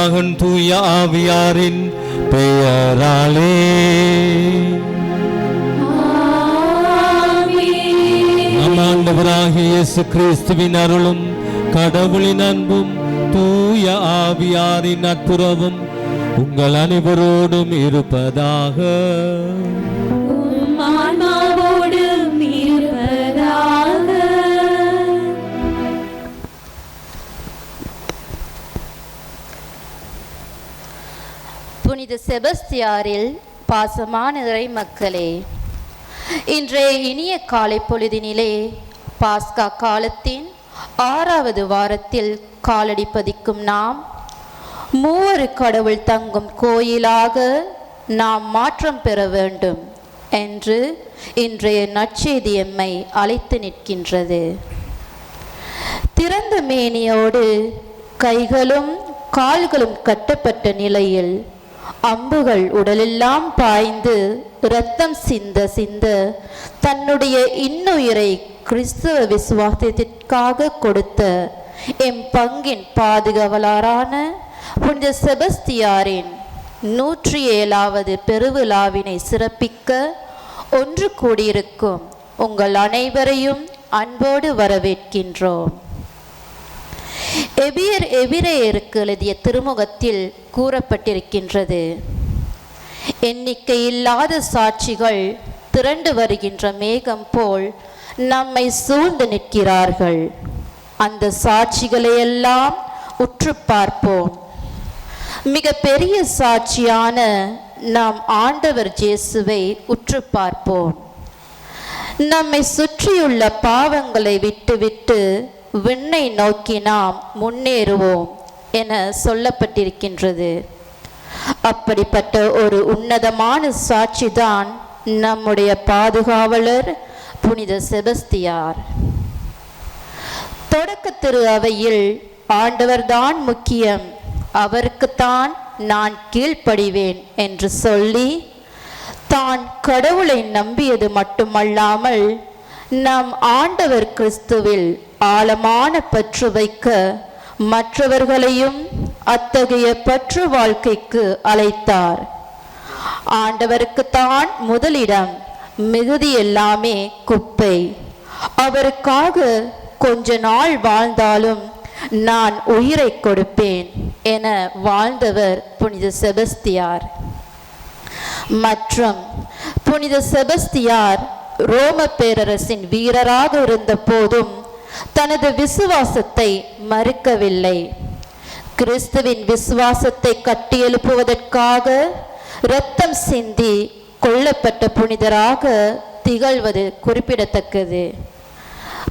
மகன் தூய ஆவியாரின் பெயராலே நம் ஆண்டவராகிய இயேசு கிறிஸ்துவின் அருளும் கடவுளின் அன்பும் தூய ஆவியாரின் நட்புறவும் உங்கள் அனைவரோடும் இருப்பதாக. புனித செபஸ்தியாரில் பாசமான இறை மக்களே, இன்றைய இனிய காலை பொழுதினிலே பாஸ்கா காலத்தின் 6வது வாரத்தில் காலடி பதிக்கும் நாம் மூவரு கடவுள் தங்கும் கோயிலாக நாம் மாற்றம் பெற வேண்டும் என்று இன்றைய நற்செய்தி எம்மை அழைத்து நிற்கின்றது. திறந்த மேனியோடு கைகளும் கால்களும் கட்டப்பட்ட நிலையில் அம்புகள் உடலெல்லாம் பாய்ந்து இரத்தம் சிந்த சிந்த தன்னுடைய இன்னுயிரை கிறிஸ்துவ விசுவாசத்திற்காக கொடுத்த எம் பங்கின் பாதுகாவலரான புனித செபஸ்தியாரின் 107வது பெருவிழாவினை சிறப்பிக்க ஒன்று கூடியிருக்கும் உங்கள் அனைவரையும் அன்போடு வரவேற்கின்றோம். எபிரேயருக்கு எழுதிய திருமுகத்தில் கூறப்பட்டிருக்கின்றது, எண்ணிக்கையில்லாத சாட்சிகள் திரண்டு வருகின்ற மேகம் போல் நம்மை சூழ்ந்து நிற்கிறார்கள். அந்த சாட்சிகளையெல்லாம் உற்று பார்ப்போம். மிக பெரிய சாட்சியான நாம் ஆண்டவர் இயேசுவை உற்று பார்ப்போம். நம்மை சுற்றியுள்ள பாவங்களை விட்டுவிட்டு விண்ணை நோக்கி நாம் முன்னேறுவோம் என சொல்லப்பட்டிருக்கின்றது. அப்படிப்பட்ட ஒரு உன்னதமான சாட்சிதான் நம்முடைய பாதுகாவலர் புனித செபஸ்தியார். தொடக்க திரு அவையில் ஆண்டவர்தான் முக்கியம், அவருக்குத்தான் நான் கீழ்ப்படிவேன் என்று சொல்லி தான் கடவுளை நம்பியது மட்டுமல்லாமல் நம் ஆண்டவர் கிறிஸ்துவில் ஆழமான பற்று வைக்க மற்றவர்களையும் அத்தகைய பற்று வாழ்க்கைக்கு அழைத்தார். ஆண்டவருக்குத்தான் முதலிடம், மிகுதி எல்லாமே குப்பை. அவருக்காக கொஞ்ச நாள் வாழ்ந்தாலும் நான் உயிரை கொடுப்பேன் என வாழ்ந்தவர் புனித செபஸ்தியார். மற்றும் புனித செபஸ்தியார் ரோம பேரரசின் வீரராக இருந்த போதும் தனது விசுவாசத்தை மறுக்கவில்லை. கிறிஸ்துவின் விசுவாசத்தை கட்டியெழுப்புவதற்காக இரத்தம் சிந்தி கொல்லப்பட்ட புனிதராக திகழ்வது குறிப்பிடத்தக்கது.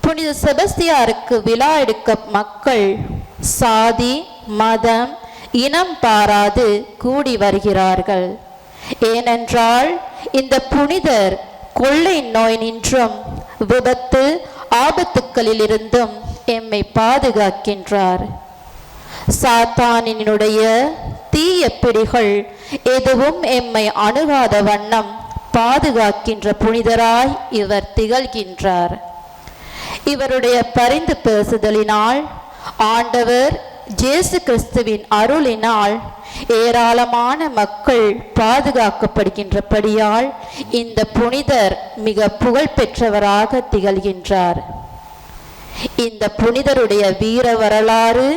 புனித செபஸ்தியாருக்கு விழா எடுக்க மக்கள் சாதி மதம் இனம் பாராது கூடி வருகிறார்கள். ஏனென்றால் இந்த புனிதர் கொள்ளை நோய் நின்றும் விபத்து ஆபத்துக்களில் இருந்தும் எம்மை பாதுகாக்கின்றார். சாத்தானினுடைய தீய பிடிகள் எதுவும் எம்மை அணுகாத வண்ணம் பாதுகாக்கின்ற புனிதராய் இவர் திகழ்கின்றார். இவருடைய பரிந்து பேசுதலினால் ஆண்டவர் இயேசு கிறிஸ்துவின் அருளினால் ஏராளமான மக்கள் பாதுகாக்கப்படுகின்றபடியால் இந்த புனிதர் மிக புகழ் பெற்றவராக திகழ்கின்றார். இந்த புனிதருடைய வீர வரலாறு,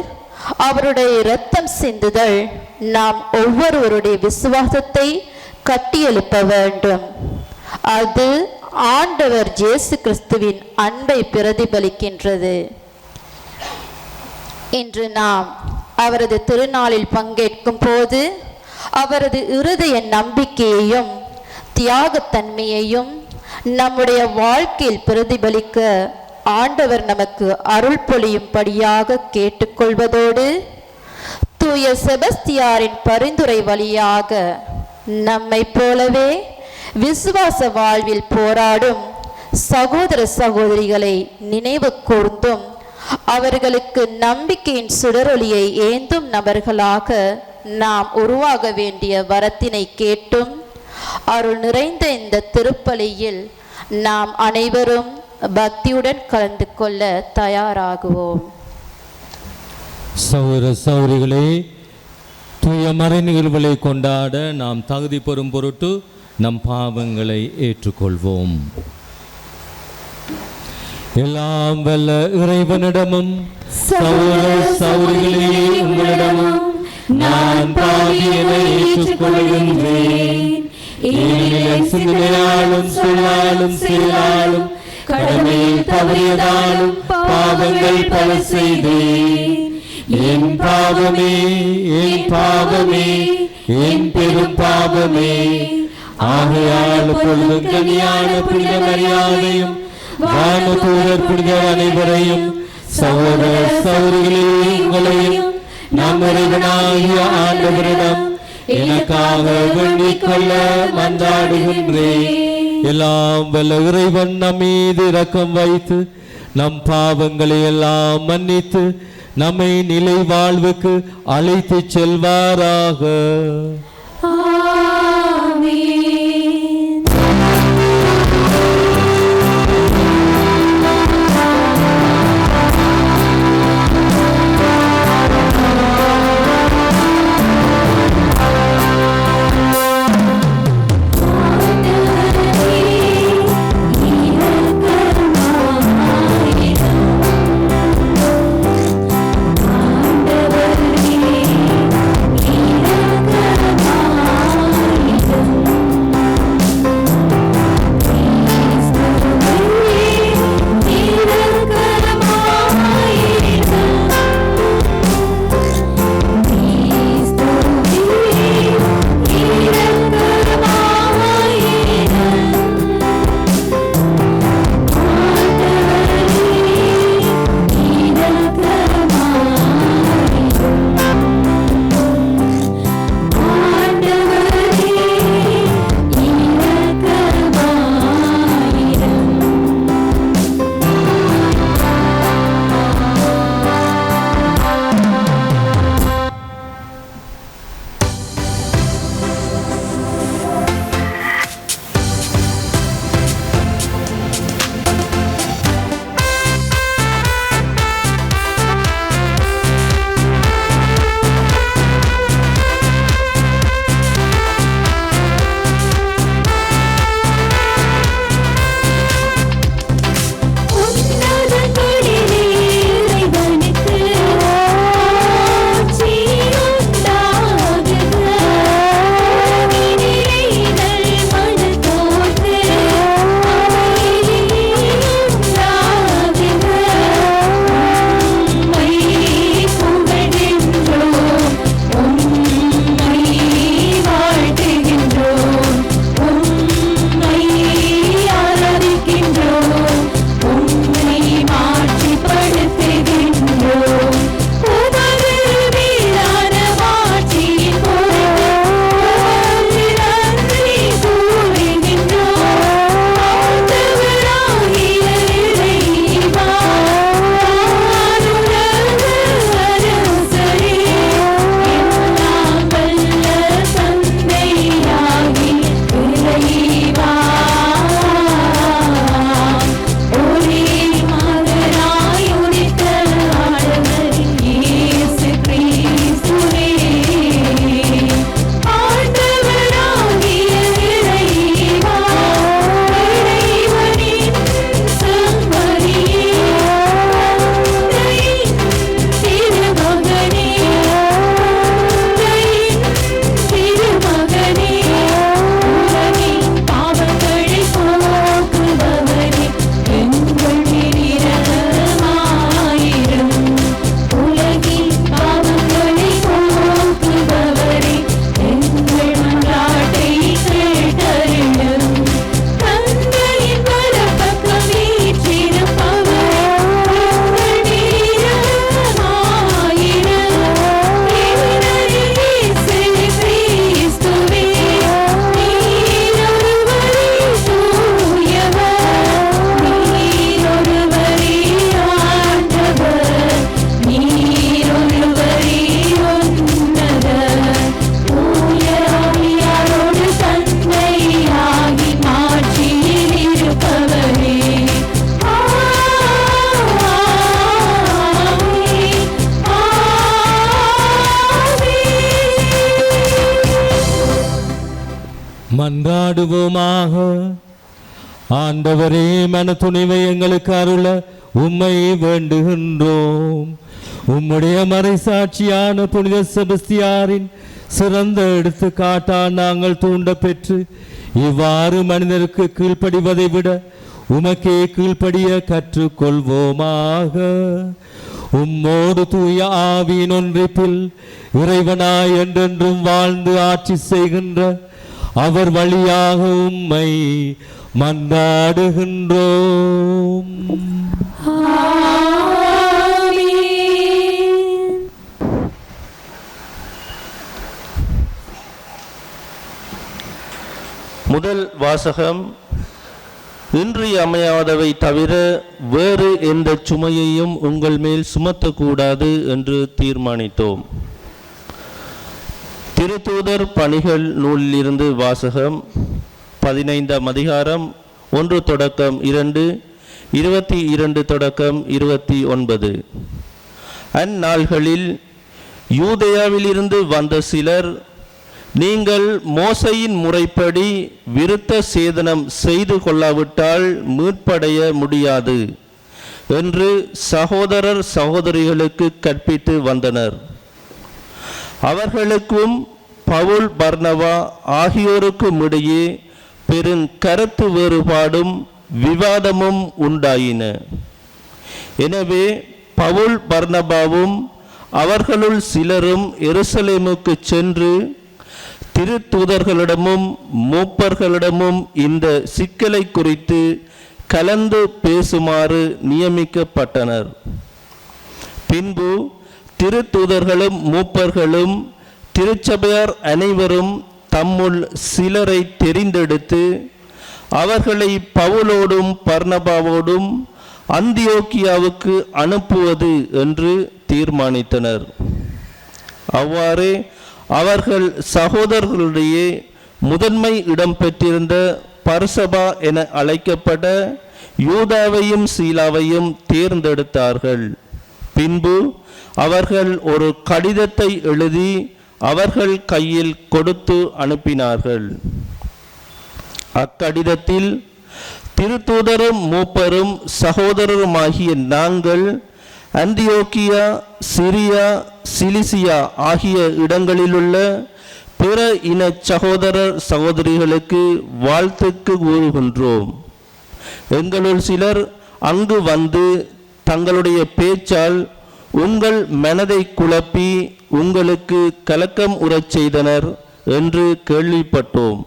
அவருடைய இரத்தம் சிந்துதல் நாம் ஒவ்வொருவருடைய விசுவாசத்தை கட்டியெழுப்ப வேண்டும். அது ஆண்டவர் இயேசு கிறிஸ்துவின் அன்பை பிரதிபலிக்கின்றது. இன்று நாம் அவரது திருநாளில் பங்கேற்கும் போது அவரது இருதய நம்பிக்கையையும் தியாகத்தன்மையையும் நம்முடைய வாழ்க்கையில் பிரதிபலிக்க ஆண்டவர் நமக்கு அருள் பொழியும்படியாக கேட்டுக்கொள்வதோடு தூய செபஸ்தியாரின் பரிந்துரை வழியாக நம்மை போலவே விசுவாச வாழ்வில் போராடும் சகோதர சகோதரிகளை நினைவு கூர்ந்தும் அவர்களுக்கு நம்பிக்கையின் சுடரொளியை ஏந்தும் நபர்களாக நாம் உருவாக வேண்டிய வரத்தினை கேட்டும் அருள் நிறைந்த இந்த திருப்பலியில் நாம் அனைவரும் பக்தியுடன் கலந்து கொள்ள தயாராகுவோம். சகோதர சகோதரிகளே, தூய மறை நிகழ்வுகளை கொண்டாட நாம் தகுதி பெறும் பொருட்டு நம் பாவங்களை ஏற்றுக்கொள்வோம். எல்லாம் வல்ல இறைவனிடமும் சகோதர சகோதரிகளே உங்களிடமும் நான் பாவியனை ஏற்றுக்கொள்கின்றேன். ஏனெனில் சிந்தனையாலும் சொல்லாலும் செயலாலும் கடமையில் தவறியதாலும் பாவங்கள் பல செய்தேன். என் பாவமே, என் பாவமே, என் பெரும் பாவமே. ஆகையால் பொழுதும் கனியான புனித மரியாதையும் வானதூதர் புனித அனைவரையும் சகோதர சகோதரிகளே உங்களையும் நம் இறைவனாகிய ஆண்டவரிடம் எனக்காக வேண்டிக் கொள்ள மன்றாடுகின்றேன். எல்லாம் வல்ல இறைவன் நம் மீது இரக்கம் வைத்து நம் பாவங்களை எல்லாம் மன்னித்து நம்மை நிலை வாழ்வுக்கு அழைத்து செல்வாராக. ஆண்டவரே மன்றாடுவோமாக. ஆண்டவரே, மன துணிவை எங்களுக்கு அருள உம்மை வேண்டுகின்றோம். உம்முடைய மறைசாட்சியான புனித செபஸ்தியாரின் சிறந்த எடுத்துக்காட்டால் நாங்கள் தூண்ட பெற்று இவ்வாறு மனிதருக்கு கீழ்ப்படிவதை விட உமக்கே கீழ்ப்படிய கற்றுக்கொள்வோமாக. உம்மோடு தூய ஆவியின் ஒன்றிப்பில் இறைவனாய் என்றென்றும் வாழ்ந்து ஆட்சி செய்கின்ற அவர் வழியாக உம்மை மன்றாடுகின்றோம். முதல் வாசகம். இன்றியமையாதவை தவிர வேறு எந்த சுமையையும் உங்கள் மேல் சுமத்தக்கூடாது என்று தீர்மானித்தோம். திருத்தூதர் பணிகள் நூலிலிருந்து வாசகம். 15ஆம் அதிகாரம் 1 தொடக்கம் 2, 22 தொடக்கம் 29. அந்நாள்களில் யூதேயாவிலிருந்து வந்த சிலர், நீங்கள் மோசையின் முறைப்படி விருத்த சேதனம் செய்து கொள்ளாவிட்டால் மீட்படைய முடியாது என்று சகோதரர் சகோதரிகளுக்கு கற்பித்து வந்தனர். அவர்களுக்கும் பவுல் பர்னபா ஆகியோருக்கும் இடையே பெருங்கருத்து வேறுபாடும் விவாதமும் உண்டாயின. எனவே பவுல் பர்னபாவும் அவர்களுள் சிலரும் எருசலேமுக்கு சென்று திருத்தூதர்களிடமும் மூப்பர்களிடமும் இந்த சிக்கலை குறித்து கலந்து பேசுமாறு நியமிக்கப்பட்டனர். பின்பு திருத்தூதர்களும் மூப்பர்களும் திருச்சபையார் அனைவரும் தம்முள் சிலரை தெரிந்தெடுத்து அவர்களை பவுலோடும் பர்னபாவோடும் அந்தியோக்கியாவுக்கு அனுப்புவது என்று தீர்மானித்தனர். அவ்வாறே அவர்கள் சகோதரர்களுடைய முதன்மை இடம் பெற்றிருந்த பர்சபா என அழைக்கப்பட்ட யூதாவையும் சீலாவையும் தேர்ந்தெடுத்தார்கள். பின்பு அவர்கள் ஒரு கடிதத்தை எழுதி அவர்கள் கையில் கொடுத்து அனுப்பினார்கள். அக்கடிதத்தில், திருத்தூதரும் மூப்பரும் சகோதரருமாகிய நாங்கள் அந்தியோக்கியா, சிரியா, சிலிசியா ஆகிய இடங்களிலுள்ள பிற இன சகோதரர் சகோதரிகளுக்கு வாழ்த்துக்கு கூறுகின்றோம். எங்களுள் சிலர் அங்கு வந்து தங்களுடைய பேச்சால் உங்கள் மனதை குழப்பி உங்களுக்கு கலக்கம் உறச் செய்தனர் என்று கேள்விப்பட்டோம்.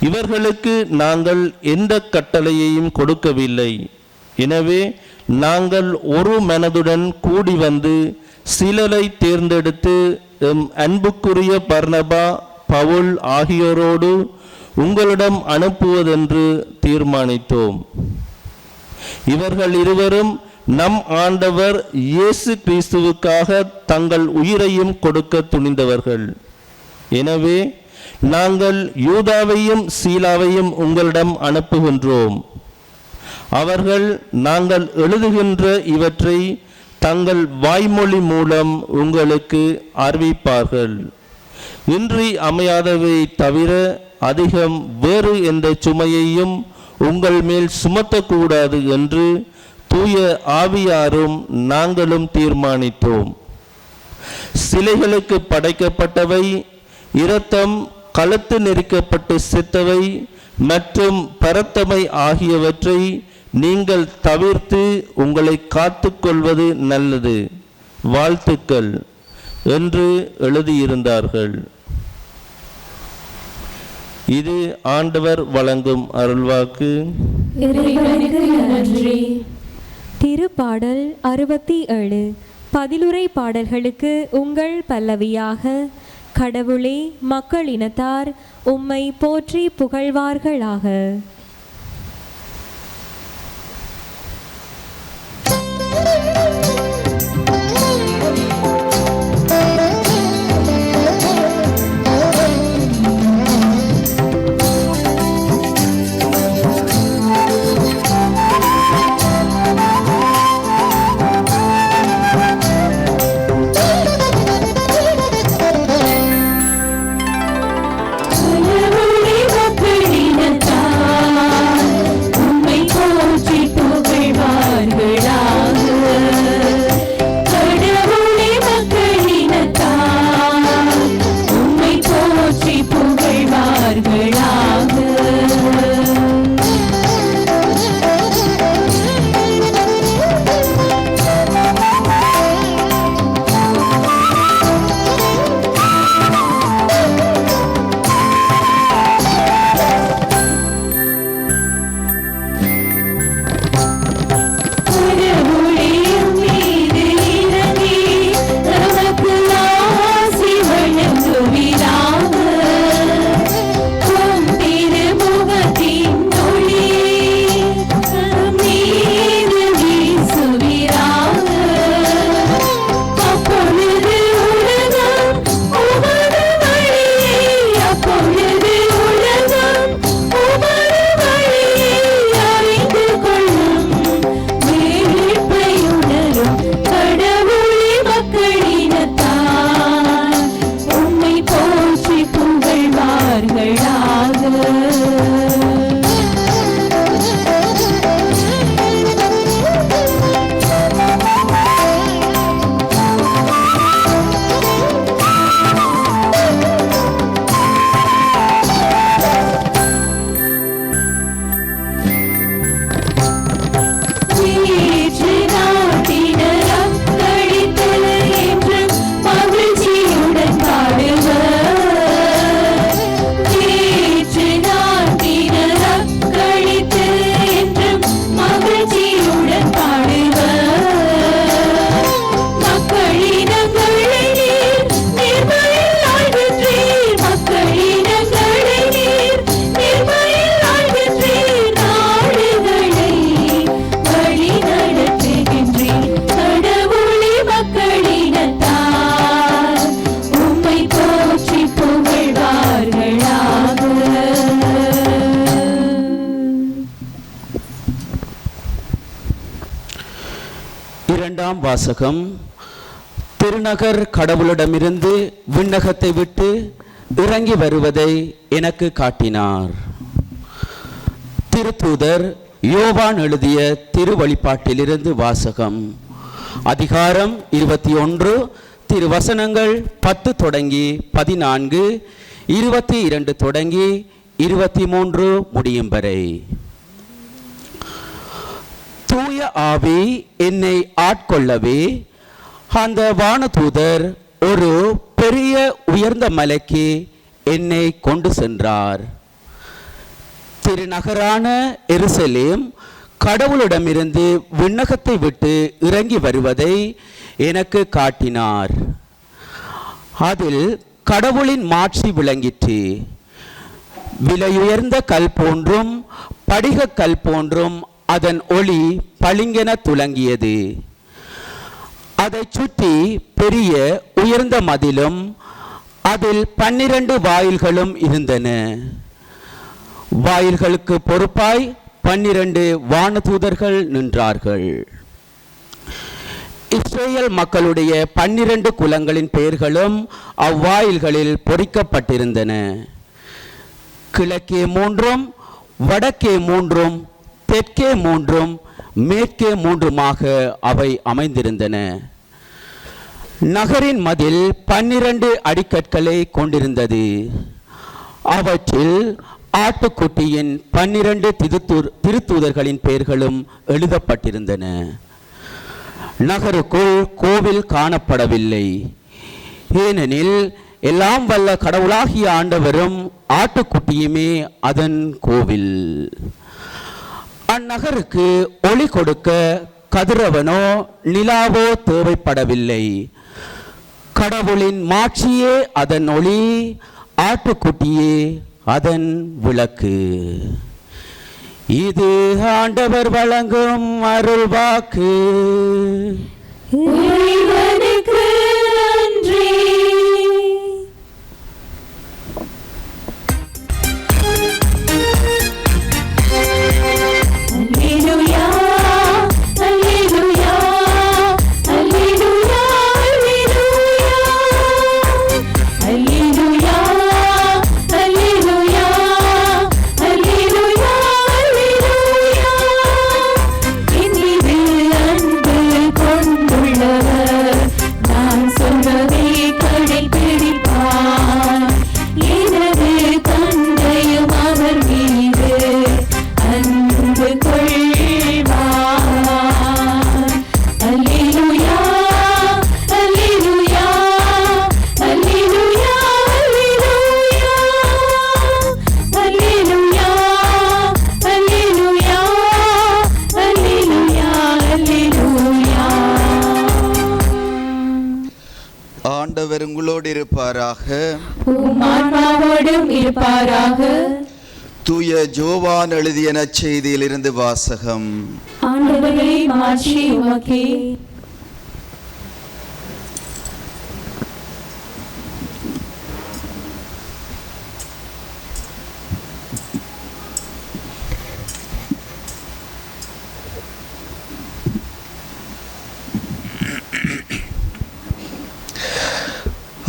இவர்களுக்கு நாங்கள் எந்த கட்டளையையும் கொடுக்கவில்லை. எனவே நாங்கள் ஒரு மனதுடன் கூடி வந்து சிலரை தேர்ந்தெடுத்து எம் அன்புக்குரிய பர்னபா, பவுல் ஆகியோரோடு உங்களிடம் அனுப்புவதென்று தீர்மானித்தோம். இவர்கள் இருவரும் நம் ஆண்டவர் இயேசு கிறிஸ்துவுக்காக தங்கள் உயிரையும் கொடுக்க துணிந்தவர்கள். எனவே நாங்கள் யூதாவையும் சீலாவையும் உங்களிடம் அனுப்புகின்றோம். அவர்கள் நாங்கள் எழுதுகின்ற இவற்றை தங்கள் வாய்மொழி மூலம் உங்களுக்கு அறிவிப்பார்கள். இன்றி அமையாதவை தவிர அதிகம் வேறு எந்த சுமையையும் உங்கள் மேல் சுமத்தக்கூடாது என்று தூய ஆவியாரும் நாங்களும் தீர்மானித்தோம். சிலைகளுக்கு படைக்கப்பட்டவை, இரத்தம், கழுத்து நெரிக்கப்பட்டு செத்தவை மற்றும் பரத்தமை ஆகியவற்றை நீங்கள் தவிர்த்து உங்களை காத்துக்கொள்வது நல்லது. வாழ்த்துக்கள் என்று எழுதியிருந்தார்கள். இது ஆண்டவர் வழங்கும் அருள்வாக்கு. திருப்பாடல் 67. பதிலுரை பாடல்களுக்கு உங்கள் பல்லவியாக, கடவுளே, மக்களினத்தார் உம்மை போற்றி புகழ்வார்களாக. Hallelujah. வாசகம். திருநகர் கடவுளிடமிருந்து விண்ணகத்தை விட்டு இறங்கி வருவதை எனக்கு காட்டினார். திருத்தூதர் யோவான் எழுதிய திருவழிபாட்டிலிருந்து வாசகம். அதிகாரம் 21, திருவசனங்கள் 10 தொடங்கி 14, 22 தொடங்கி 23 முடியும் வரை. தூய ஆவி என்னை ஆட்கொள்ளவே அந்த வானதூதர் ஒரு பெரிய உயர்ந்த மலைக்கு என்னை கொண்டு சென்றார். திருநகரான எருசலேம் கடவுளிடமிருந்து விண்ணகத்தை விட்டு இறங்கி வருவதை எனக்கு காட்டினார். அதில் கடவுளின் மாட்சி விளங்கிற்று. விலையுயர்ந்த கல் போன்றும் படிக கல் போன்றும் அதன் ஒளி பளிங்கென துலங்கியது. அதை சுற்றி பெரிய உயர்ந்த மதிலும் அதில் 12 வாயில்களும் இருந்தன. வாயில்களுக்கு பொறுப்பாய் 12 வானதூதர்கள் நின்றார்கள். இஸ்ரேல் மக்களுடைய 12 குலங்களின் பெயர்களும் அவ்வாயில்களில் பொறிக்கப்பட்டிருந்தன. கிழக்கே 3, வடக்கே 3, தெற்கே 3, மேற்கே 3மாக அவை அமைந்திருந்தன. நகரின் மதில் 12 அடிக்கற்களை கொண்டிருந்தது. அவற்றில் ஆட்டுக்குட்டியின் 12 திருத்தூதர்களின் பெயர்களும் எழுதப்பட்டிருந்தன. நகருக்குள் கோவில் காணப்படவில்லை. ஏனெனில் எல்லாம் வல்ல கடவுளாகிய ஆண்டவரும் ஆட்டுக்குட்டியுமே அதன் கோவில். அந்நகருக்கு ஒளி கொடுக்க கதிரவனோ நிலாவோ தேவைப்படவில்லை. கடவுளின் மாட்சியே அதன் ஒளி, ஆட்டுக்குட்டியே அதன் விளக்கு. இது ஆண்டவர் வழங்கும் அருள் வாக்கு. ஆண்டவர் உங்களோடு இருப்பாராக. தூய ஜோவான் எழுதிய நற்செய்தியிலிருந்து வாசகம்.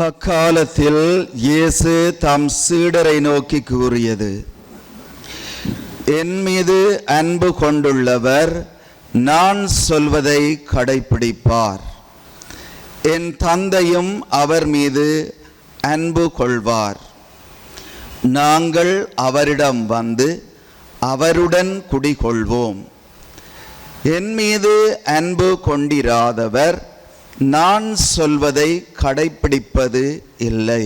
அக்காலத்தில் இயேசு தம் சீடரை நோக்கி கூறியது: என் மீது அன்பு கொண்டுள்ளவர் நான் சொல்வதை கடைப்பிடிப்பார். என் தந்தையும் அவர் மீது அன்பு கொள்வார். நாங்கள் அவரிடம் வந்து அவருடன் குடிகொள்வோம். என் மீது அன்பு கொண்டிராதவர் நான் சொல்வதை கடைப்பிடிப்பது இல்லை.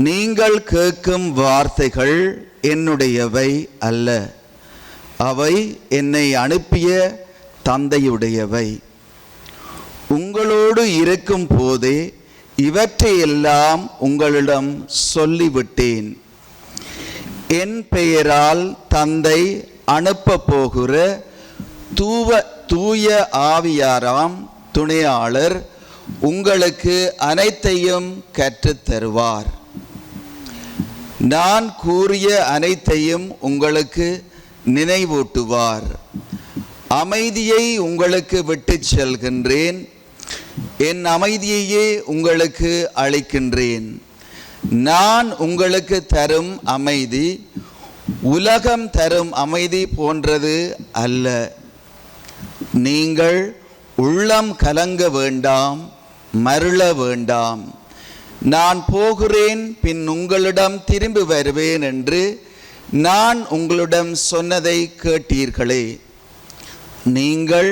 நீங்கள் கேட்கும் வார்த்தைகள் என்னுடையவை அல்ல, அவை என்னை அனுப்பிய தந்தையுடையவை. உங்களோடு இருக்கும் போதே இவற்றையெல்லாம் உங்களிடம் சொல்லிவிட்டேன். என் பெயரால் தந்தை அனுப்ப போகிற தூய ஆவியாராம் துணையாளர் உங்களுக்கு அனைத்தையும் கற்றுத்தருவார். நான் கூறிய அனைத்தையும் உங்களுக்கு நினைவூட்டுவார். அமைதியை உங்களுக்கு விட்டுச் செல்கின்றேன், என் அமைதியையே உங்களுக்கு அளிக்கின்றேன். நான் உங்களுக்கு தரும் அமைதி உலகம் தரும் அமைதி போன்றது அல்ல. நீங்கள் உள்ளம் கலங்க வேண்டாம், மருள வேண்டாம். நான் போகிறேன், பின் உங்களிடம் திரும்பி வருவேன் என்று நான் உங்களிடம் சொன்னதை கேட்டீர்களே. நீங்கள்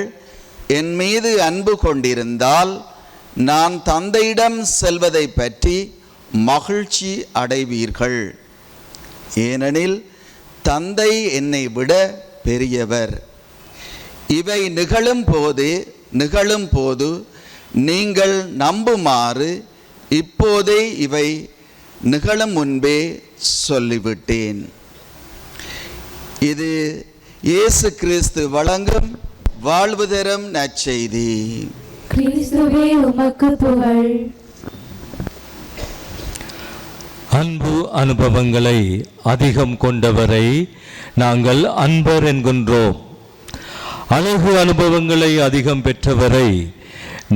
என் மீது அன்பு கொண்டிருந்தால் நான் தந்தையிடம் செல்வதை பற்றி மகிழ்ச்சி அடைவீர்கள். ஏனெனில் தந்தை என்னை விட பெரியவர். இவை நிகழும் போது நீங்கள் நம்புமாறு இப்போதே இவை நிகழும் முன்பே சொல்லிவிட்டேன். இது இயேசு கிறிஸ்து வழங்கும் வாழ்வு தரும் நற்செய்தி. கிறிஸ்துவே உமக்கு புகழ். அன்பு அனுபவங்களை அதிகம் கொண்டவரை நாங்கள் அன்பர் என்கின்றோம். அழகு அனுபவங்களை அதிகம் பெற்றவரை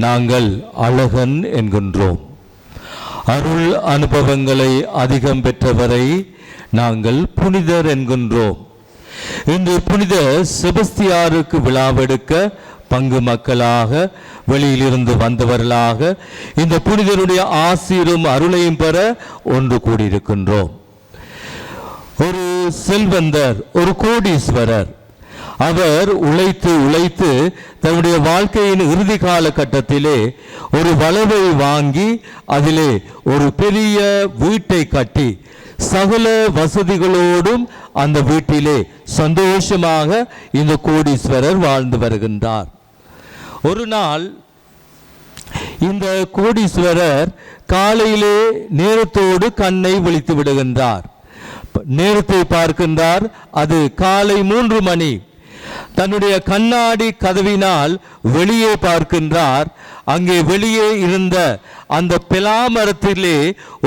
நாங்கள் அழகன் என்கின்றோம். அருள் அனுபவங்களை அதிகம் பெற்றவரை நாங்கள் புனிதர் என்கின்றோம். இன்று புனித செபஸ்தியாருக்கு விழாவெடுக்க பங்கு மக்களாக வெளியிலிருந்து வந்தவர்களாக இந்த புனிதருடைய ஆசீரும் அருளையும் பெற ஒன்று கூடியிருக்கின்றோம். ஒரு செல்வந்தர், ஒரு கோடீஸ்வரர், அவர் உழைத்து தன்னுடைய வாழ்க்கையின் இறுதி காலகட்டத்திலே ஒரு வளவை வாங்கி அதிலே ஒரு பெரிய வீட்டை கட்டி சகல வசதிகளோடும் அந்த வீட்டிலே சந்தோஷமாக இந்த கோடீஸ்வரர் வாழ்ந்து வருகின்றார். ஒரு நாள் இந்த கோடீஸ்வரர் காலையிலே நேரத்தோடு கண்ணை விழித்து விடுகின்றார். நேரத்தை பார்க்கின்றார், அது காலை 3 மணி. தன்னுடைய கண்ணாடி கதவினால் வெளியே பார்க்கின்றார். அங்கே வெளியே இருந்த அந்த பெலாமரத்திலே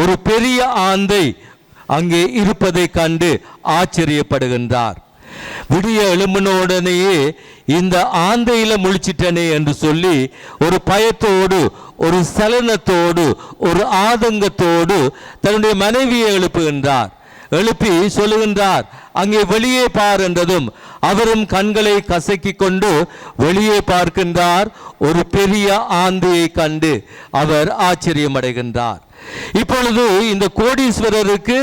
ஒரு பெரிய ஆந்தை அங்கே இருப்பதை கண்டு ஆச்சரியப்படுகின்றார். விடிய எழும்பினோடனேயே இந்த ஆந்தையில முழிச்சிட்டனே என்று சொல்லி ஒரு பயத்தோடு, ஒரு சலனத்தோடு, ஒரு ஆதங்கத்தோடு தன்னுடைய மனைவியை எழுப்புகின்றார். எழுப்பி சொல்லுகின்றார், அங்கே வெளியே பார் என்றதும் அவரும் கண்களை கசக்கி கொண்டு வெளியே பார்க்கின்றார். ஒரு பெரிய ஆந்தையை கண்டு அவர் ஆச்சரியமடைகின்றார். இப்பொழுது இந்த கோடீஸ்வரருக்கு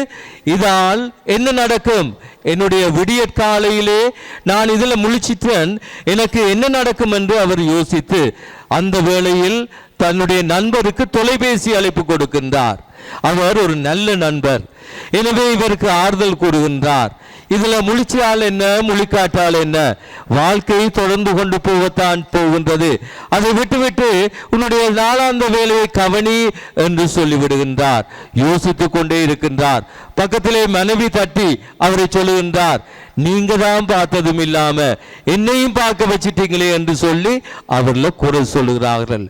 இதால் என்ன நடக்கும்? என்னுடைய விடியற்காலையிலே நான் இதில் முழிச்சிட்டேன், எனக்கு என்ன நடக்கும் என்று அவர் யோசித்து அந்த வேளையில் தன்னுடைய நண்பருக்கு தொலைபேசி அழைப்பு கொடுக்கின்றார். அவர் ஒரு நல்ல நண்பர், எனவே இவருக்கு ஆறுதல் கூறுகின்றார். இதுல முழிச்சால் என்ன, முழிக்காட்டால் என்ன, வாழ்க்கை தொடர்ந்து கொண்டு போகத்தான் போகின்றது. அதை விட்டுவிட்டு உன்னுடைய நாளாந்த வேலையை கவனி என்று சொல்லிவிடுகின்றார். யோசித்துக் கொண்டே இருக்கின்றார். பக்கத்திலே மனைவி தட்டி அவரை சொல்லுகின்றார், நீங்க தான் பார்த்ததும் இல்லாம என்னையும் பார்க்க வச்சிட்டீங்களே என்று சொல்லி அவர்ல குறை சொல்லுகிறார்கள்.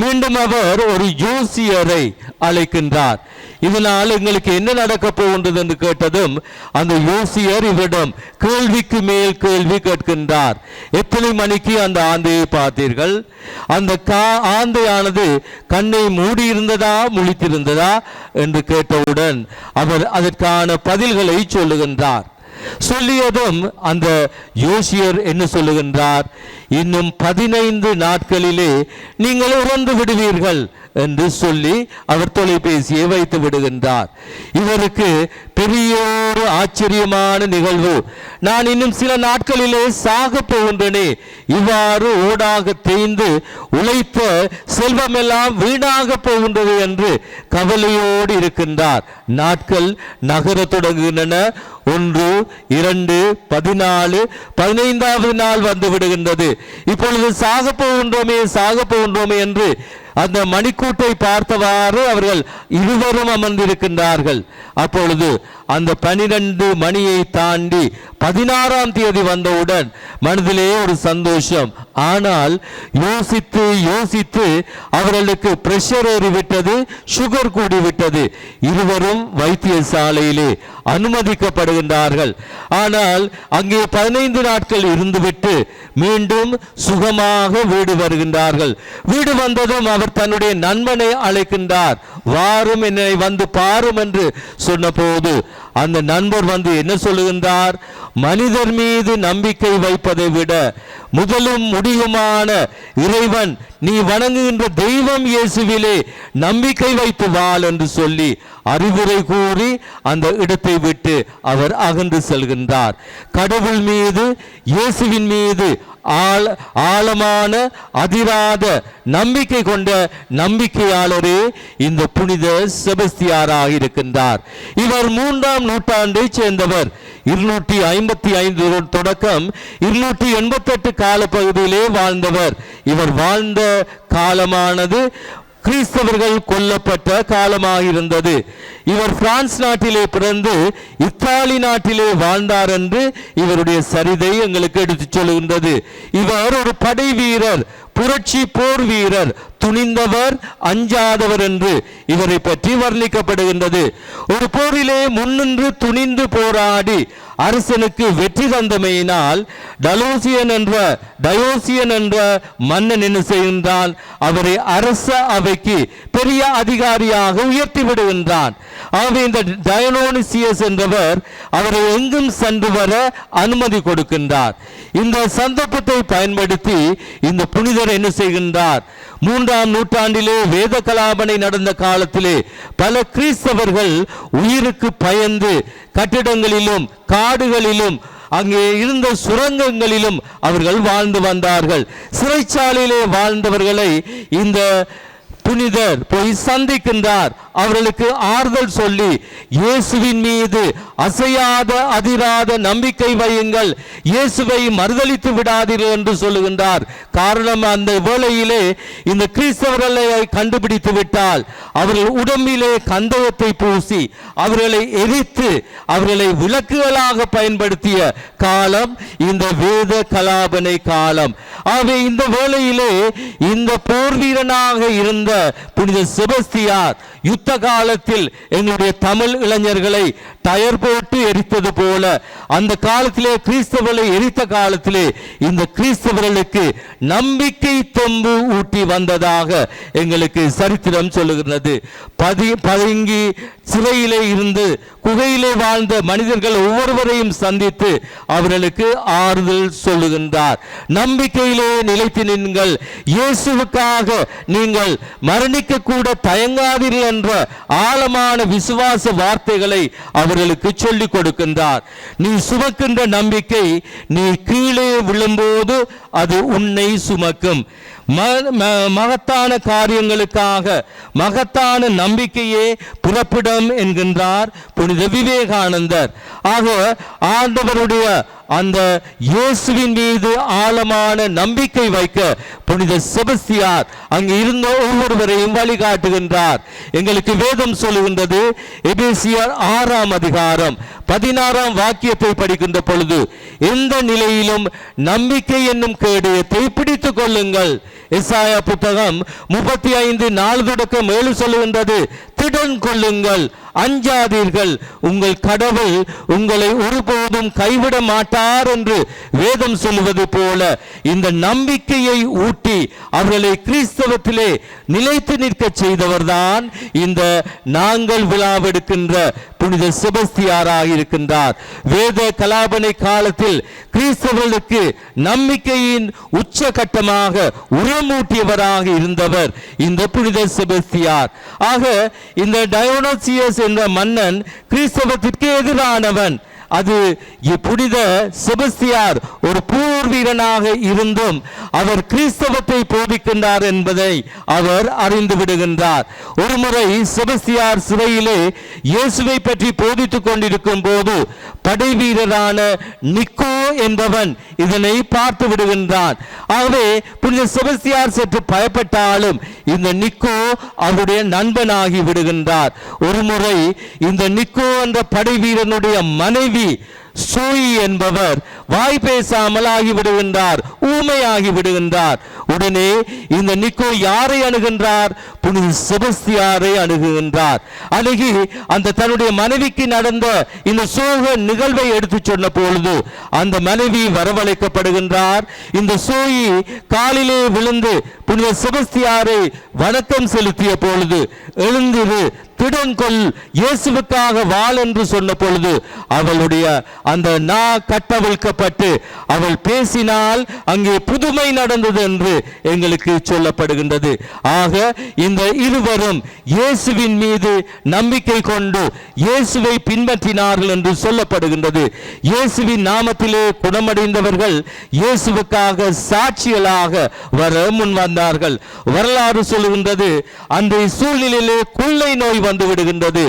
மீண்டும் அவர் ஒரு ஜோசியரை அழைக்கின்றார். இதனால் எங்களுக்கு என்ன நடக்க போகின்றது என்று கேட்டதும் அந்த யோசியர் இவரிடம் கேள்விக்கு மேல் கேள்வி கேட்கின்றார். எத்தனை மணிக்கு அந்த ஆந்தையை பார்த்தீர்கள்? அந்த ஆந்தையானது கண்ணை மூடி இருந்ததா, முழித்திருந்ததா என்று கேட்டவுடன் அவர் அதற்கான பதில்களை சொல்லுகின்றார். சொல்லியதும் அந்த யோசியர் என்ன சொல்லுகின்றார்? இன்னும் 15 நாட்களிலே நீங்கள் இறந்து விடுவீர்கள் என்று சொல்லி அவர் தொலைபேசியை வைத்து விடுகின்றார். இவருக்கு பெரிய ஒரு ஆச்சரியமான நிகழ்வு, நான் இன்னும் சில நாட்களிலே சாக போகின்றனே, இவ்வாறு ஓடாக தேய்ந்து உழைத்த செல்வமெல்லாம் வீணாக போகின்றது என்று கவலையோடு இருக்கின்றார். நாட்கள் நகர தொடங்குகின்றன. 1, 2, 14, 15வது நாள் வந்து விடுகின்றது. இப்பொழுது சாக போகின்றோமே என்று அந்த மணிக்கூட்டை பார்த்தவாறு அவர்கள் இருவரும் அமர்ந்திருக்கின்றார்கள். அப்பொழுது அந்த 12 மணியை தாண்டி 16ஆம் தேதி வந்தவுடன் மனதிலே ஒரு சந்தோஷம். ஆனால் யோசித்து யோசித்து அவர்களுக்கு பிரஷர் ஏறிவிட்டது, சுகர் கூடிவிட்டது. இருவரும் வைத்தியசாலையிலே அனுமதிக்கப்படுகின்றார்கள். ஆனால் அங்கே 15 நாட்கள் இருந்துவிட்டு மீண்டும் சுகமாக வீடு வருகின்றார்கள். வீடு வந்ததும் அவர் தன்னுடைய நண்பனை அழைக்கின்றார். வாரும், என்னை வந்து பாரும் என்று சொன்னபோது அந்த நண்பர் வந்து என்ன சொல்லுகின்றார்? மனிதர் மீது நம்பிக்கை வைப்பதை விட முதலும் முடிவுமான இறைவன், நீ வணங்குகின்ற தெய்வம் இயேசுவிலே நம்பிக்கை வைத்து வாழ் என்று சொல்லி அறிவுரை கூறி அந்த இடத்தை விட்டு அவர் அகன்று செல்கின்றார். கடவுள் மீது, இயேசுவின் மீது ஆழமான அதிராத நம்பிக்கை கொண்ட நம்பிக்கையாளரே இந்த புனித செபஸ்தியாராக இருக்கின்றார். இவர் 3ஆம் நூற்றாண்டை சேர்ந்தவர். 255 தொடக்கம் 288 காலப்பகுதியிலே வாழ்ந்தவர். இவர் வாழ்ந்த காலமானது கிறிஸ்தவர்கள் கொல்லப்பட்ட காலமாக இருந்தது. இவர் பிரான்ஸ் நாட்டிலே பிறந்து இத்தாலி நாட்டிலே வாழ்ந்தார் என்று இவருடைய சரிதை எங்களுக்கு எடுத்துச் சொல்கின்றது. இவர் ஒரு படை வீரர், புரட்சி போர் வீரர், துணிந்தவர், அஞ்சாதவர் என்று இவரை பற்றி வர்ணிக்கப்படுகின்றது. ஒரு போரிலே முன்னின்று துணிந்து போராடி அரசனுக்கு வெற்றி தந்தமையினால் டயோசியன் என்ற மன்னன் என்ன செய்கின்றான்? அவரை அரச அவைக்கு பெரிய அதிகாரியாக உயர்த்தி விடுகின்றான். ஆகவே இந்த டயோனிசியஸ் என்றவர் அவரை எங்கும் சென்று வர அனுமதி கொடுக்கின்றார். இந்த சந்தர்ப்பத்தை பயன்படுத்தி இந்த புனிதர் என்ன செய்கின்றார்? 3ஆம் நூற்றாண்டிலே வேத கலாபனை நடந்த காலத்திலே பல கிறிஸ்தவர்கள் உயிருக்கு பயந்து கட்டிடங்களிலும் காடுகளிலும் அங்கே இருந்த சுரங்கங்களிலும் அவர்கள் வாழ்ந்து வந்தார்கள். சிறைச்சாலையிலே வாழ்ந்தவர்களை இந்த புனிதர் போய் சந்திக்கின்றார். அவர்களுக்கு ஆறுதல் சொல்லி இயேசுவின் மீது அசையாத அதிராத நம்பிக்கை வையுங்கள், இயேசுவை மறுதலித்து விடாதீர்கள் என்று சொல்லுகின்றார். காரணம், அந்த வேளையிலே இந்த கிறிஸ்தவர்களை கண்டுபிடித்து விட்டால் அவர்கள் உடம்பிலே கந்தகத்தை பூசி அவர்களை எரித்து அவர்களை விளக்குகளாக பயன்படுத்திய காலம் இந்த வேத கலாபனை காலம். ஆகவே இந்த வேளையிலே இந்த போர் வீரனாக இருந்த புனித செபஸ்தியார் யுத்த காலத்தில் எங்களுடைய தமிழ் இளைஞர்களை டயர் போட்டு எரித்தது போல அந்த காலத்திலே கிறிஸ்தவர்களை எரித்த காலத்திலே இந்த கிறிஸ்தவர்களுக்கு நம்பிக்கை தெம்பு ஊட்டி வந்ததாக எங்களுக்கு சரித்திரம் சொல்லுகிறது. பதுங்கி சிறையிலே இருந்து குகையிலே வாழ்ந்த மனிதர்கள் ஒவ்வொருவரையும் சந்தித்து அவர்களுக்கு ஆறுதல் சொல்லுகின்றார். நம்பிக்கையிலே நிலைத்து நின்றுங்கள், இயேசுவுக்காக நீங்கள் மரணிக்க கூட தயங்காதீர்கள் என்ற ஆழமான விசுவாச வார்த்தைகளை அவர்களுக்கு சொல்லிக் கொடுக்கின்றார். நீ சுமக்கின்ற நம்பிக்கை நீ கீழே விழும்போது அது உன்னை சுமக்கும். மகத்தான காரியங்களுக்காக மகத்தான நம்பிக்கையே புறப்படும் என்கின்றார் புனித விவேகானந்தர். ஆக ஆண்டவருடைய அந்த இயேசுவின் மீது ஆழமான நம்பிக்கை வைக்க புனித செபஸ்தியார் அங்கு இருந்த ஒவ்வொருவரையும் வழிகாட்டுகின்றார். எங்களுக்கு வேதம் சொல்லுகின்றது, எபேசியர் 6ஆம் அதிகாரம் 16ஆம் வாக்கியத்தை படிக்கின்ற பொழுது, எந்த நிலையிலும் நம்பிக்கை என்னும் கேடயத்தை பிடித்துக் கொள்ளுங்கள். எசாயா புத்தகம் 35:4-7 சொல்லுகின்றது, திடன் கொள்ளுங்கள், அஞ்சாதீர்கள், உங்கள் கடவுள் உங்களை ஒருபோதும் கைவிட மாட்டார் என்று வேதம் சொல்லுவது போல இந்த நம்பிக்கையை ஊட்டி அவர்களை கிறிஸ்தவத்திலே நிலைத்து நிற்க செய்தவர்தான் இந்த நாங்கள் விழாவெடுக்கின்ற புனித செபஸ்தியாராக இருக்கின்றார். வேத கலாபனை காலத்தில் கிறிஸ்தவர்களுக்கு நம்பிக்கையின் உச்சகட்டமாக உரமூட்டியவராக இருந்தவர் இந்த புனித செபஸ்தியார். ஆக இந்த டயோனிசியஸ் என்ற மன்னன் கிறிஸ்தவத்திற்கு எதிரானவன். அது புனித செபஸ்தியார் ஒரு போர் வீரனாக இருந்தும் அவர் கிறிஸ்தவத்தை போதிக்கின்றார் என்பதை அவர் அறிந்து விடுகின்றார். ஒரு முறை செபஸ்தியார் சிறையிலே இயேசுவை பற்றி போதித்துக் கொண்டிருக்கும் போது படை வீரரான நிக்கோ என்பவன் இதனை பார்த்து விடுகின்றான். ஆகவே புனித செபஸ்தியார் சற்று பயப்பட்டாலும் இந்த நிக்கோ அவருடைய நண்பனாகி விடுகின்றார். ஒரு முறை இந்த நிக்கோ என்ற படை வீரனுடைய மனைவி சோயி என்பவர் வாய் பேசாமல் ஆகிவிடுகின்றார், ஊமையாகி விடுகின்றார். உடனே இந்த நிக்கோ யாரை அணுகின்றார்? புனித செபஸ்தியாரை அணுகுகின்றார். அணுகி அந்த தன்னுடைய மனைவிக்கு நடந்த இந்த சோக நிகழ்வை எடுத்து சொன்ன பொழுது அந்த மனைவி வரவழைக்கப்படுகின்றார். இந்த சோயி காலிலே விழுந்து புனித செபஸ்தியாரை வணக்கம் செலுத்திய பொழுது, எழுந்திரு, திடன்கொள், இயேசுவுக்காக வாழ் என்று சொன்ன பொழுது அவளுடைய அந்த நா கட்டவிழ்க்கப்பட்டு அவள் பேசினால் அங்கே புதுமை நடந்தது என்று எங்களுக்கு சொல்லப்படுகின்றது. ஆக இந்த இருவரும் இயேசுவின் மீது நம்பிக்கை கொண்டு இயேசுவை பின்பற்றினார்கள் என்று சொல்லப்படுகின்றது. இயேசுவின் நாமத்திலே குணமடைந்தவர்கள் இயேசுவுக்காக சாட்சிகளாக வர முன் வந்தார்கள். வரலாறு சொல்லுகின்றது, அன்றைய சூழ்நிலையிலே கொள்ளை நோய் வந்து விடுகின்றது.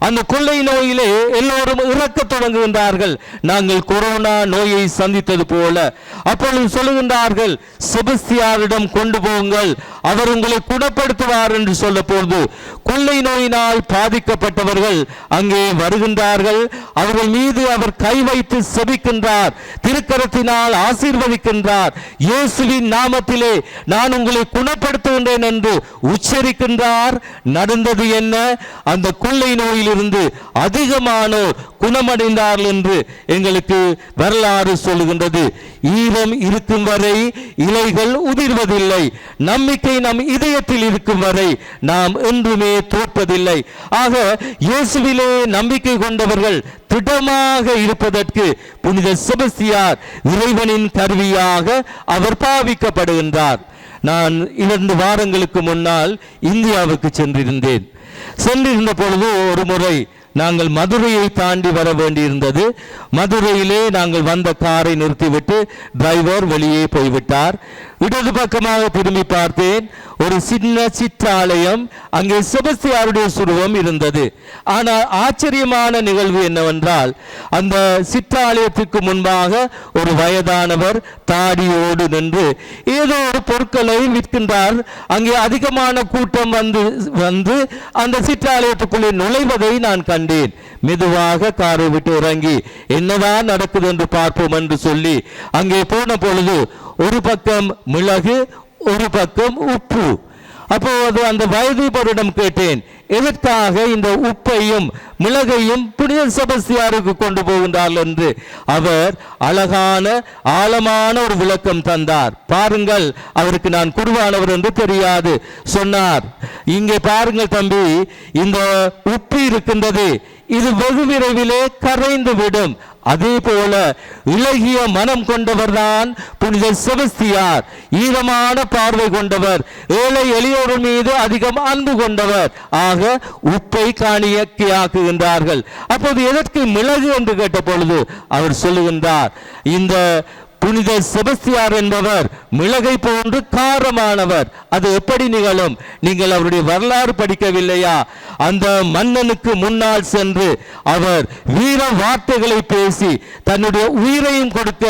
அந்த கொள்ளை நோயிலே எல்லோரும் இறக்க தொடங்குகின்றார்கள், நாங்கள் கொரோனா நோயை சந்தித்தது போல. அப்பொழுது சொல்லுகின்றார்கள், செபஸ்தியாரிடம் கொண்டு போங்கள், அவர் உங்களை குணப்படுத்துவார் என்று சொல்ல போது கொள்ளை நோயினால் பாதிக்கப்பட்டவர்கள் அங்கே வருகின்றார்கள். அவர்கள் மீது அவர் கை வைத்து செபிக்கின்றார், திருக்கரத்தினால் ஆசீர்வதிக்கின்றார். இயேசுவின் நாமத்திலே நான் உங்களை குணப்படுத்துகின்றேன் என்று உச்சரிக்கின்றார். நடந்தது என்ன? அந்த கொள்ளை நோயிலிருந்து அதிகமானோர் குணமடைந்தார்கள் என்று எங்களுக்கு வரலாறு சொல்லுகின்றது. ஈரம் இருக்கும் வரை இலைகள் உதிர்வதில்லை. நம்பிக்கை நம் இதயத்தில் இருக்கும் வரை நாம் என்றுமே தோற்பதில்லை. ஆக இயேசுவிலே நம்பிக்கை கொண்டவர்கள் திடமாக இருப்பதற்கு புனித செபஸ்தியார் இறைவனின் கருவியாக அவர் பாவிக்கப்படுகின்றார். நான் 2 வாரங்களுக்கு முன்னால் இந்தியாவுக்கு சென்றிருந்த பொழுது ஒரு முறை நாங்கள் மதுரையை தாண்டி வர வேண்டியிருந்தது. மதுரையிலே நாங்கள் வந்த காரை நிறுத்திவிட்டு டிரைவர் வெளியே போய்விட்டார். இடது பக்கமாக திரும்பி பார்த்தேன், ஒரு சின்ன சிற்றாலயம், அங்கே செபஸ்தியாருடைய சுருவம் இருந்தது. ஆனால் ஆச்சரியமான நிகழ்வு என்னவென்றால், அந்த சிற்றாலயத்துக்கு முன்பாக ஒரு வயதானவர் தாடியோடு நின்று ஏதோ ஒரு பொருட்களை விற்கின்றார். அங்கே அதிகமான கூட்டம் வந்து அந்த சிற்றாலயத்துக்குள்ளே நுழைவதை நான் கண்டேன். மெதுவாக காரை விட்டு இறங்கி என்னதான் நடக்குது என்று பார்ப்போம் என்று சொல்லி அங்கே போன பொழுது ஒரு பக்கம் மிளகு, ஒரு பக்கம் உப்பு. அப்போது அந்த வயதிபரிடம் கேட்டேன், எதற்காக இந்த உப்பையும் மிளகையும் புனித செபஸ்தியாருக்கு கொண்டு போகின்றார்கள் என்று. அவர் அழகான ஆழமான ஒரு விளக்கம் தந்தார். பாருங்கள், அவருக்கு நான் குருவானவர் என்று தெரியாது. சொன்னார், இங்கே பாருங்கள் தம்பி, இந்த உப்பு இருக்கின்றது, இது வெகு விரைவிலே கரைந்து விடும். அதே போல இளகிய மனம் கொண்டவர் தான் புனித செபஸ்தியார். ஈரமான பார்வை கொண்டவர், ஏழை எளியோர் மீது அதிகம் அன்பு கொண்டவர். ஆக உப்பை காணிக்கையாக்குகின்றார்கள். அப்போது எதற்கு மிளகு என்று கேட்ட பொழுது அவர் சொல்லுகின்றார், இந்த புனித செபஸ்தியார் என்பவர் மிளகை போன்று காரமானவர். அது எப்படி நிகழும்? நீங்கள் அவருடைய வரலாறு படிக்கவில்லையா? அந்த மன்னனுக்கு முன்னால் சென்று அவர் வீர வார்த்தைகளை பேசி தன்னுடைய உயிரையும் கொடுக்க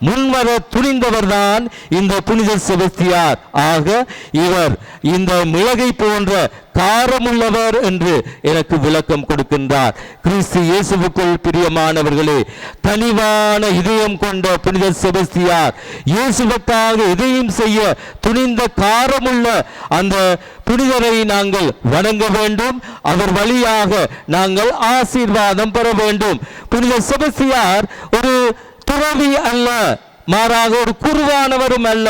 முன்வர துணிந்தவர் தான் இந்த புனித செபஸ்தியார். ஆக இவர் இந்த மிளகை போன்ற காரமுள்ளவர் என்று எனக்கு விளக்கம் கொடுக்கின்றார். கிறிஸ்து இயேசுவுக்குள் பிரியமானவர்களே, கனிவான இதயம் கொண்ட புனித செபஸ்தியார் இயேசுவுக்காக எதையும் செய்ய துணிந்த காரமுள்ள அந்த புனிதரை நாங்கள் வணங்க வேண்டும். அவர் வழியாக நாங்கள் ஆசீர்வாதம் பெற வேண்டும். புனித செபஸ்தியார் ஒரு துறவி அல்ல, மாறாக ஒரு குருவானவரும் அல்ல,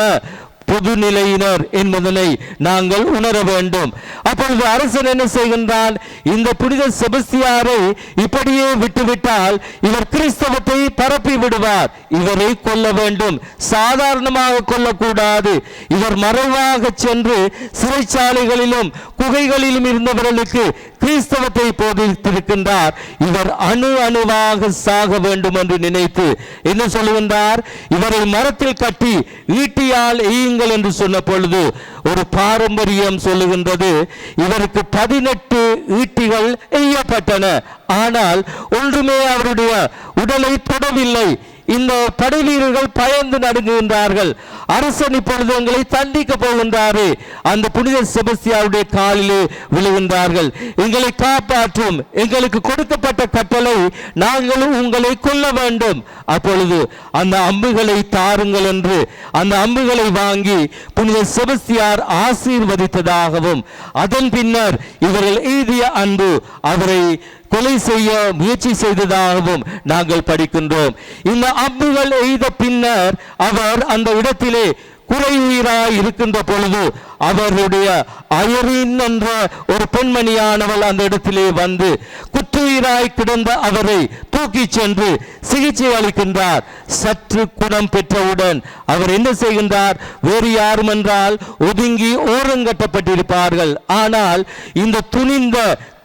பொதுநிலையினர் என்பதனை நாங்கள் உணர வேண்டும். அப்பொழுது அரசன் என்ன செய்கின்றான்? இந்த புனித செபஸ்தியாரை இப்படியே விட்டுவிட்டால் இவர் கிறிஸ்தவத்தை பரப்பி விடுவார், இவரை கொல்ல வேண்டும். சாதாரணமாக கொல்லக்கூடாது. இவர் மறைவாக சென்று சிறைச்சாலைகளிலும் குகைகளிலும் இருந்தவர்களுக்கு கிறிஸ்தவத்தை போதித்திருக்கின்றார். இவர் அணுவாக சாக வேண்டும் என்று நினைத்து என்ன சொல்லுகின்றார்? இவரை மரத்தில் கட்டி ஈட்டியால் எய்யுங்கள் என்று சொன்ன பொழுது ஒரு பாரம்பரியம் சொல்லுகின்றது, இவருக்கு 18 ஈட்டிகள் எய்யப்பட்டன. ஆனால் ஒன்றுமே அவருடைய உடலை தொடவில்லை. இந்த படை வீரர்கள் பயந்து நடுங்குகின்றார்கள். அரசன் இப்பொழுது எங்களை தண்டிக்க போகின்றாரே, அந்த புனித செபஸ்தியாருடைய காலிலே விழுகின்றார்கள். எங்களை காப்பாற்றும், எங்களுக்கு கொடுக்கப்பட்ட கட்டளை நாங்கள் உங்களை கொல்ல வேண்டும், அப்பொழுது அந்த அம்புகளை தாருங்கள் என்று அந்த அம்புகளை வாங்கி புனித செபஸ்தியார் ஆசீர்வதித்ததாகவும் அதன் பின்னர் இவர்கள் எய்திய அன்பு அவரை கொலை செய்ய முயற்சி செய்ததாகவும் நாங்கள் படிக்கின்றோம். இந்த அம்புகள் எய்த பின்னர் அவர் அந்த இடத்திலே குறையுயிராய் இருக்கின்ற பொழுது அவருடைய அயரின் என்ற ஒரு பெண்மணியானவள் அந்த இடத்திலே வந்து குற்றுயிராய் கிடந்த அவரை தூக்கி சென்று சிகிச்சை அளிக்கின்றார். சற்று குணம் பெற்றவுடன் அவர் என்ன செய்கின்றார்? வேறு யாரும் என்றால் ஒதுங்கி ஓரங்கட்டப்பட்டிருப்பார்கள். ஆனால் இந்த துணிந்த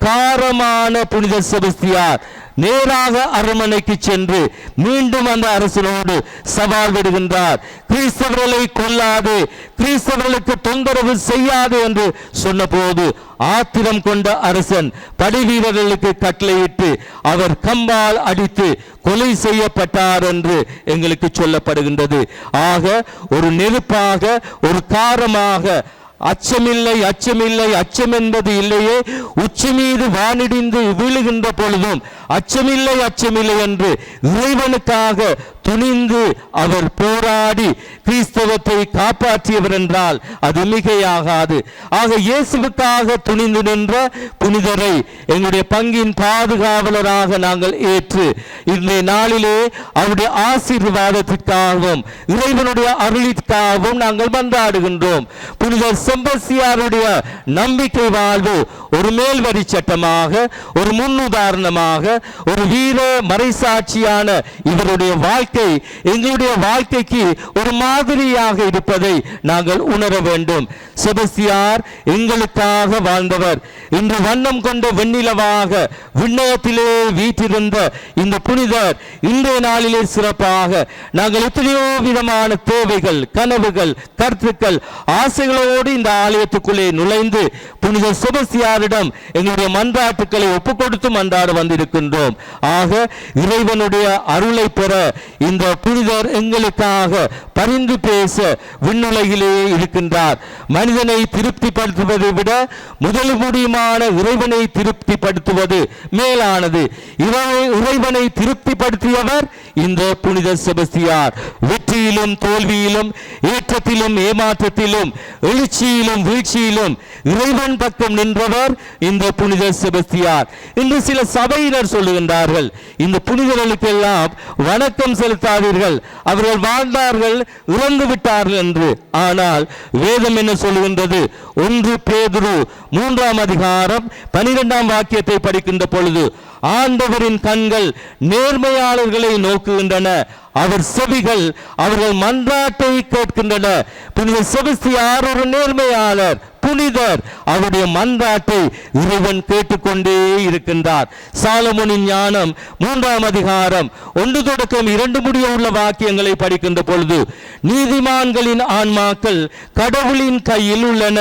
காரமான புனித செபஸ்தியார் நேராக அரண்மனைக்கு சென்று மீண்டும் அந்த அரசனோடு சவால் விடுகின்றார். கிறிஸ்தவர்களை கொல்லாதே, கிறிஸ்தவர்களுக்கு தொந்தரவு செய்யாது என்று சொன்னபோது ஆத்திரம் கொண்ட அரசன் படை வீரர்களுக்கு கட்டளையிட்டு அவர் கம்பால் அடித்து கொலை செய்யப்பட்டார் என்று எங்களுக்கு சொல்லப்படுகின்றது. ஆக ஒரு நெருப்பாக, ஒரு காரமாக, அச்சமில்லை அச்சமில்லை அச்சம் என்பது இல்லையே, உச்சி மீது வானிடிந்து விழுகின்ற பொழுதும் அச்சமில்லை அச்சமில்லை என்று இறைவனுக்காக துணிந்து அவர் போராடி கிறிஸ்தவத்தை காப்பாற்றியவர் என்றால் அது மிகையாகாது. ஆக இயேசுவுக்காக துணிந்து நின்ற புனிதரை எங்களுடைய பங்கின் பாதுகாவலராக நாங்கள் ஏற்று இந்த நாளிலே அவருடைய ஆசீர்வாதத்திற்காகவும் இறைவனுடைய அருளிற்காகவும் நாங்கள் மன்றாடுகின்றோம். புனித செபஸ்தியாருடைய நம்பிக்கை வாழ்வு ஒரு மேல்வரி சட்டமாக, ஒரு முன்னுதாரணமாக, ஒரு வீர மறைசாட்சியான இவருடைய வாழ்க்கை எங்களுடைய வாழ்க்கைக்கு ஒரு மாதிரியாக இருப்பதை நாங்கள் உணர வேண்டும். செபஸ்தியார் எங்களுக்காக வாழ்ந்தவர். இன்று வண்ணம் கொண்ட வெண்ணிலவாக விண்ணகத்திலே வீற்றிருந்த இந்த புனிதர் இன்றைய நாளிலே சிறப்பாக நாங்கள் எத்தனையோ விதமான தேவைகள், கனவுகள், கருத்துக்கள், ஆசைகளோடு இந்த ஆலயத்துக்குள்ளே நுழைந்து புனித செபஸ்தியாரிடம் எங்களுடைய மன்றாட்டுக்களை ஒப்புக் கொடுத்து மன்றாட வந்திருக்கின்றோம். ஆக இறைவனுடைய அருளை பெற இந்த புனிதர் எங்களுக்காக பரிந்து பேச விண்ணுலகிலே இருக்கின்றார். மனிதனை திருப்திப்படுத்துவதை விட முதல் முடியுமான இறைவனை திருப்திப்படுத்துவது மேலானது. இறைவனை திருப்திப்படுத்தியவர் இந்த புனித செபஸ்தியார். வெற்றியிலும் தோல்வியிலும், ஏற்றத்திலும் ஏமாற்றத்திலும், எழுச்சியிலும் வீழ்ச்சியிலும் இறைவன் பக்கம் நின்றவர் இந்த புனித செபஸ்தியார். இன்று சில சபையினர் சொல்லுகின்றார்கள், இந்த புனிதர்களுக்கெல்லாம் வணக்கம் செலுத்தாதீர்கள், அவர்கள் வாழ்ந்தார்கள், இறந்து விட்டார்கள் என்று. ஆனால் வேதம் என்ன சொல்லுகின்றது? 1 பேதுரு 3ஆம் அதிகாரம் 12ஆம் வாக்கியத்தை படிக்கின்ற பொழுது ஆண்டவரின் கண்கள் நேர்மையாளர்களை நோக்குகின்றன, அவர் செவிகள் அவர்கள் மன்றாட்டை கேட்கின்றன. புனித செபஸ்தியார் ஒரு நேர்மையாளர், புனிதர். அவருடைய மன்றாட்டை இறைவன் கேட்டுக்கொண்டே இருக்கின்றார். சாலமோனின் ஞானம் 3ஆம் அதிகாரம் 1 தொடக்கம் 2 முடிய உள்ள வாக்கியங்களை படிக்கின்ற பொழுது நீதிமான்களின் ஆன்மாக்கள் கடவுளின் கையில் உள்ளன,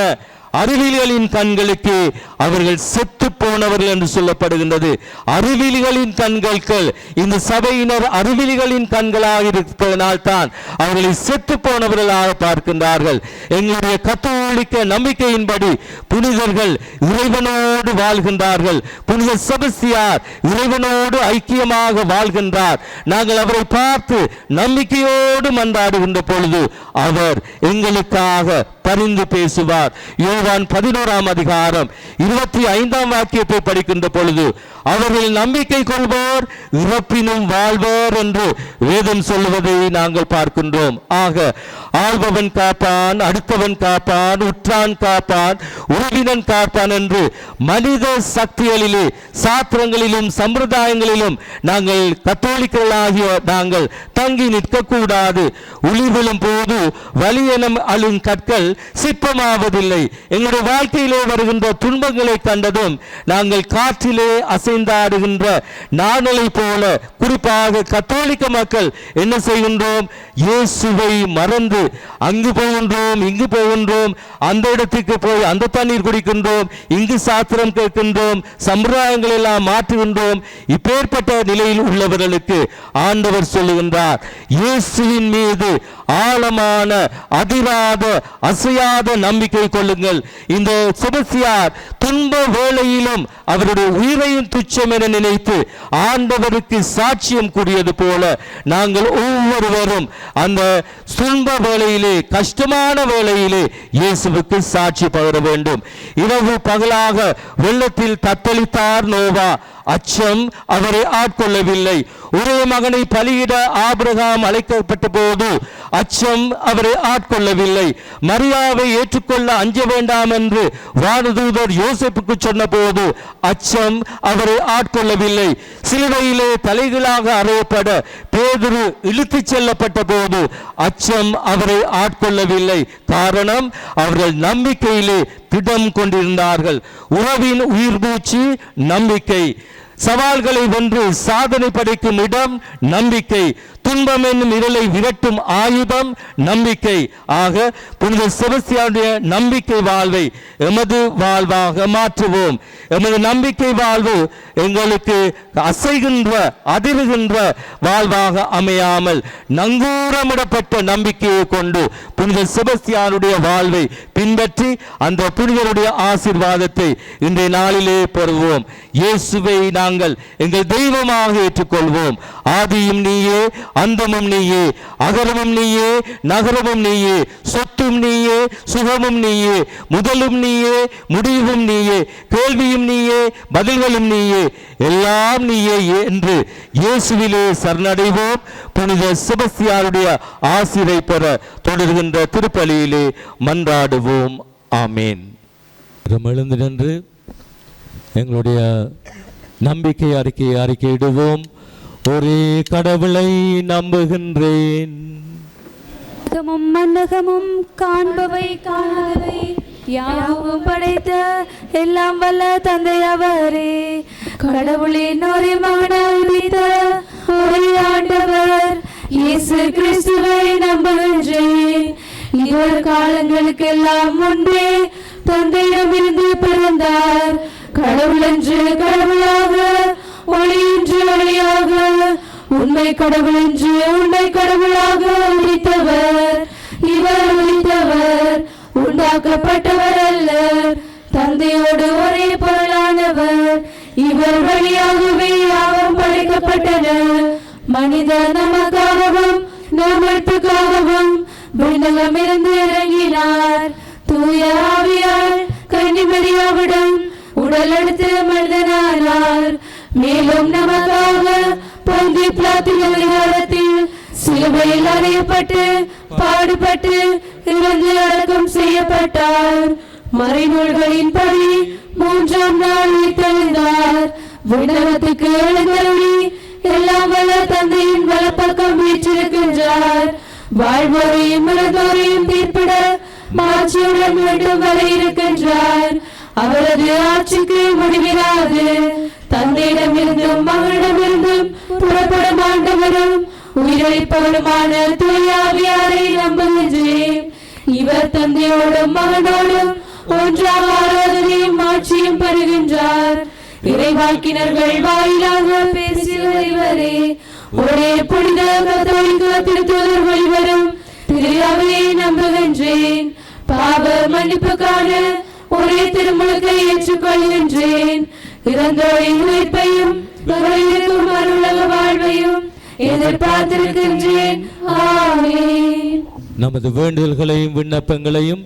அறிவிலிகளின் கண்களுக்கு அவர்கள் செத்து போனவர்கள் என்று சொல்லப்படுகின்றது. அறிவிலிகளின் கண்கள், இந்த சபையினர் அறிவிலிகளின் கண்களாக இருப்பதனால் தான் அவர்களை செத்து போனவர்களாக பார்க்கின்றார்கள். எங்களுடைய கத்தோலிக்க நம்பிக்கையின்படி புனிதர்கள் இறைவனோடு வாழ்கின்றார்கள். புனித செபஸ்தியார் இறைவனோடு ஐக்கியமாக வாழ்கின்றார். நாங்கள் அவரை பார்த்து நம்பிக்கையோடு மன்றாடுகின்ற பொழுது அவர் எங்களுக்காக பரிந்து பேசுவார். யோவான் 11ஆம் அதிகாரம் 25ஆம் வாக்கியத்தை படிக்கின்ற பொழுது அவர்கள் நம்பிக்கை கொள்வோர் இறப்பினும் வாழ்வோர் என்று வேதம் சொல்வதை நாங்கள் பார்க்கின்றோம். ஆக ஆள்பவன் காப்பான், அடுத்தவன் காப்பான், உற்றான் காப்பான், உறவினன் காப்பான் என்று மனித சக்திகளிலே, சாத்திரங்களிலும் சம்பிரதாயங்களிலும் நாங்கள் கத்தோலிக்கர்களாகிய நாங்கள் தங்கி நிற்கக்கூடாது. உளிவிழும் போது வலியனம் அழும் கற்கள் சிற்பமாவதில்லை. எங்களுடைய வாழ்க்கையிலே வருகின்ற துன்பங்களை கண்டதும் நாங்கள் காற்றிலே அசை அசைந்தாடுகின்ற நாணலை போல குறிப்பாக கத்தோலிக்க மக்கள் என்ன செய்கின்றோம்? இயேசுவை மறந்து அங்கு போகின்றோம், இங்கு போகின்றோம், அந்த இடத்துக்கு போய் அந்த தண்ணீர் குடிக்கின்றோம், இங்கு சாத்திரம் கேட்கின்றோம், சம்பிரதாயங்கள் எல்லாம் மாற்றுகின்றோம். இப்பேற்பட்ட நிலையில் உள்ளவர்களுக்கு ஆண்டவர் சொல்லுகின்றார், இயேசுவின் மீது ஆழமான அதிராத அசையாத நம்பிக்கை கொள்ளுங்கள். இந்த செபஸ்தியார் துன்ப வேளையிலும் அவருடைய உயிரையும் துச்சம் என நினைத்து ஆண்டவருக்கு சாட்சியம் கூறியது போல நாங்கள் ஒவ்வொருவரும் அந்த துன்ப வேளையிலே, கஷ்டமான வேளையிலே இயேசுவுக்கு சாட்சி பகர வேண்டும். இரவு பகலாக வெள்ளத்தில் தத்தளித்தார் நோவா. அச்சம் அவரை ஆட்கொள்ளவில்லை. ஒரே மகனை பலியிட ஆபிரகாம் அழைக்கப்பட்ட போது அச்சம் அவரை ஆட்கொள்ளவில்லை. மரியாவை ஏற்றுக்கொள்ள அஞ்ச வேண்டாம் என்று வானதூதர் யோசேப்புக்கு சொன்ன போது அச்சம் அவரை ஆட்கொள்ளவில்லை. சிலுவையிலே தலைகளாக அறையப்பட பேதுரு இழுத்துச் செல்லப்பட்ட போது அச்சம் அவரை ஆட்கொள்ளவில்லை. காரணம், அவர்கள் நம்பிக்கையிலே திடம் கொண்டிருந்தார்கள். உறவின் உயிர் மூச்சு நம்பிக்கை. சவால்களை வென்று சாதனை படைக்கும் இடம் நம்பிக்கை. துன்பம் என்னும் இருளை விரட்டும் ஆயுதம் நம்பிக்கை. ஆக புனித செபஸ்தியாருடைய நம்பிக்கை வாழ்வை எமது வாழ்வாக மாற்றுவோம். எமது நம்பிக்கை வாழ்வு எங்களுக்கு அசைகின்ற அதிர்கின்ற வாழ்வாக அமையாமல் நங்கூரமிடப்பட்ட நம்பிக்கையை கொண்டு புனித செபஸ்தியாருடைய வாழ்வை பின்பற்றி அந்த புனிதருடைய ஆசீர்வாதத்தை இன்றைய நாளிலே பெறுவோம். இயேசுவை நாங்கள் எங்கள் தெய்வமாக ஏற்றுக்கொள்வோம். ஆதியும் நீயே, அந்தமும் நீயே, அகரமும் நீயே, நகரமும் நீயே, சொத்தும் நீயே, சுகமும் நீயே, முதலும் நீயே, முடிவும் நீயே, கேள்வியும் நீயே, பதில்களும் நீயே, எல்லாம் நீயே என்று இயேசுவிலே சரணடைவோம். புனித செபஸ்தியாருடைய ஆசீரை பெற தொடர்கின்ற திருப்பலியிலே மன்றாடுவோம். ஆமேன். எழுந்து நின்று எங்களுடைய நம்பிக்கை அறிக்கையிடுவோம். ஒரே கடவுளை நம்புகின்றேன். மன்னகமும் காண்பவை காணாதவை யாவும் படைத்த எல்லாம் வல்ல தந்தை அவரே. கடவுளின் ஒரே மகனாய் உதித்த ஒரே ஆண்டவர் இயேசு கிறிஸ்துவை நம்புகின்றேன். இவர் காலங்களுக்கெல்லாம் முன்பே தந்தையிடமிருந்து பிறந்தார். கடவுள் என்று கடவுளாக, ஒளி என்று ஒளியாக, உண்மை கடவுள் என்று உண்மை கடவுளாக உதித்தவர். இவர் உதித்தவர், உண்டாக்கப்பட்டவர் அல்ல, தந்தையோடு ஒரே பொருளானவர். இவர் வழியாகவே யாவும் படைக்கப்பட்டன. மனிதர் நமக்காகவும் நம்மளுக்காகவும் விண்ணகமிருந்து இறங்கினார். தூய ஆவியால் கன்னிமரியாவிடம் உடல் எடுத்து மனிதனானார். மேலும் நமக்காக பொந்தி பிலாத்தின் அதிகாரத்தில் சிலுவையில் அறையப்பட்டு பாடுபட்டு இறந்து அடக்கம் செய்யப்பட்டார். மறைநூல்களின்படி 3ஆம் நாள் உயிர்த்தெழுந்தார். விண்ணகத்துக்கு எழுந்தருளி எல்லாம் வல்ல தந்தையின் வலப்பக்கம் வீற்றிருக்கின்றார். வாழ்வோரையும் இறந்தோரையும் தீர்ப்பிட மாட்சியுடன் மீண்டும் வர இருக்கின்றார். அவரது ஆட்சிக்கு முடிவிராது. தந்தையிடமிருந்தும் மகனிடமிருந்தும் புறப்படும் ஆண்டவரும் உயிரிழப்பவருமான தூய ஆவியாரை நம்புகின்றேன். இவர் தந்தையோடும் மகனோடும் ஒன்றாக ஆராதனையும் ஆட்சியும் பெறுகின்றார். இறைவாக்கினர்கள் வாயிலாக பேசுகிற இவரே. ஒரே புனித கத்தோலிக்க திருத்தூதர் வழிவரும் திரு அவையை நம்புகின்றேன். பாவ மன்னிப்புக்கான ஒரே திருமுழுக்கை ஏற்றுக்கொள்கின்றேன். இறந்தோரின் உயிர்ப்பையும் வரவிருக்கும் அருளக வாழ்வையும் எதிர்பார்த்திருக்கின்றேன். ஆமென். நமது வேண்டுதல்களையும் விண்ணப்பங்களையும்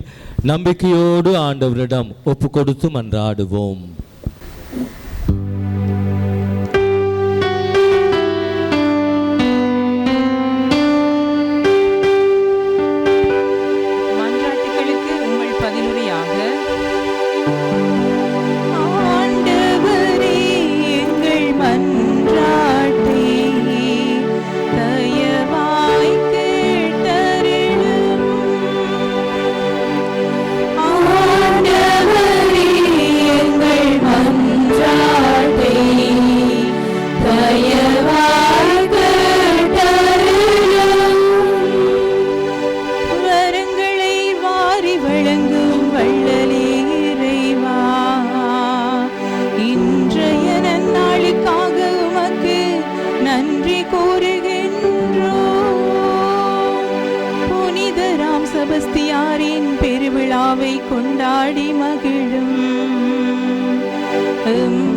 நம்பிக்கையோடு ஆண்டவரிடம் ஒப்பு கொடுத்து மன்றாடுவோம். எங்கள் கொண்டாடி மகிழும்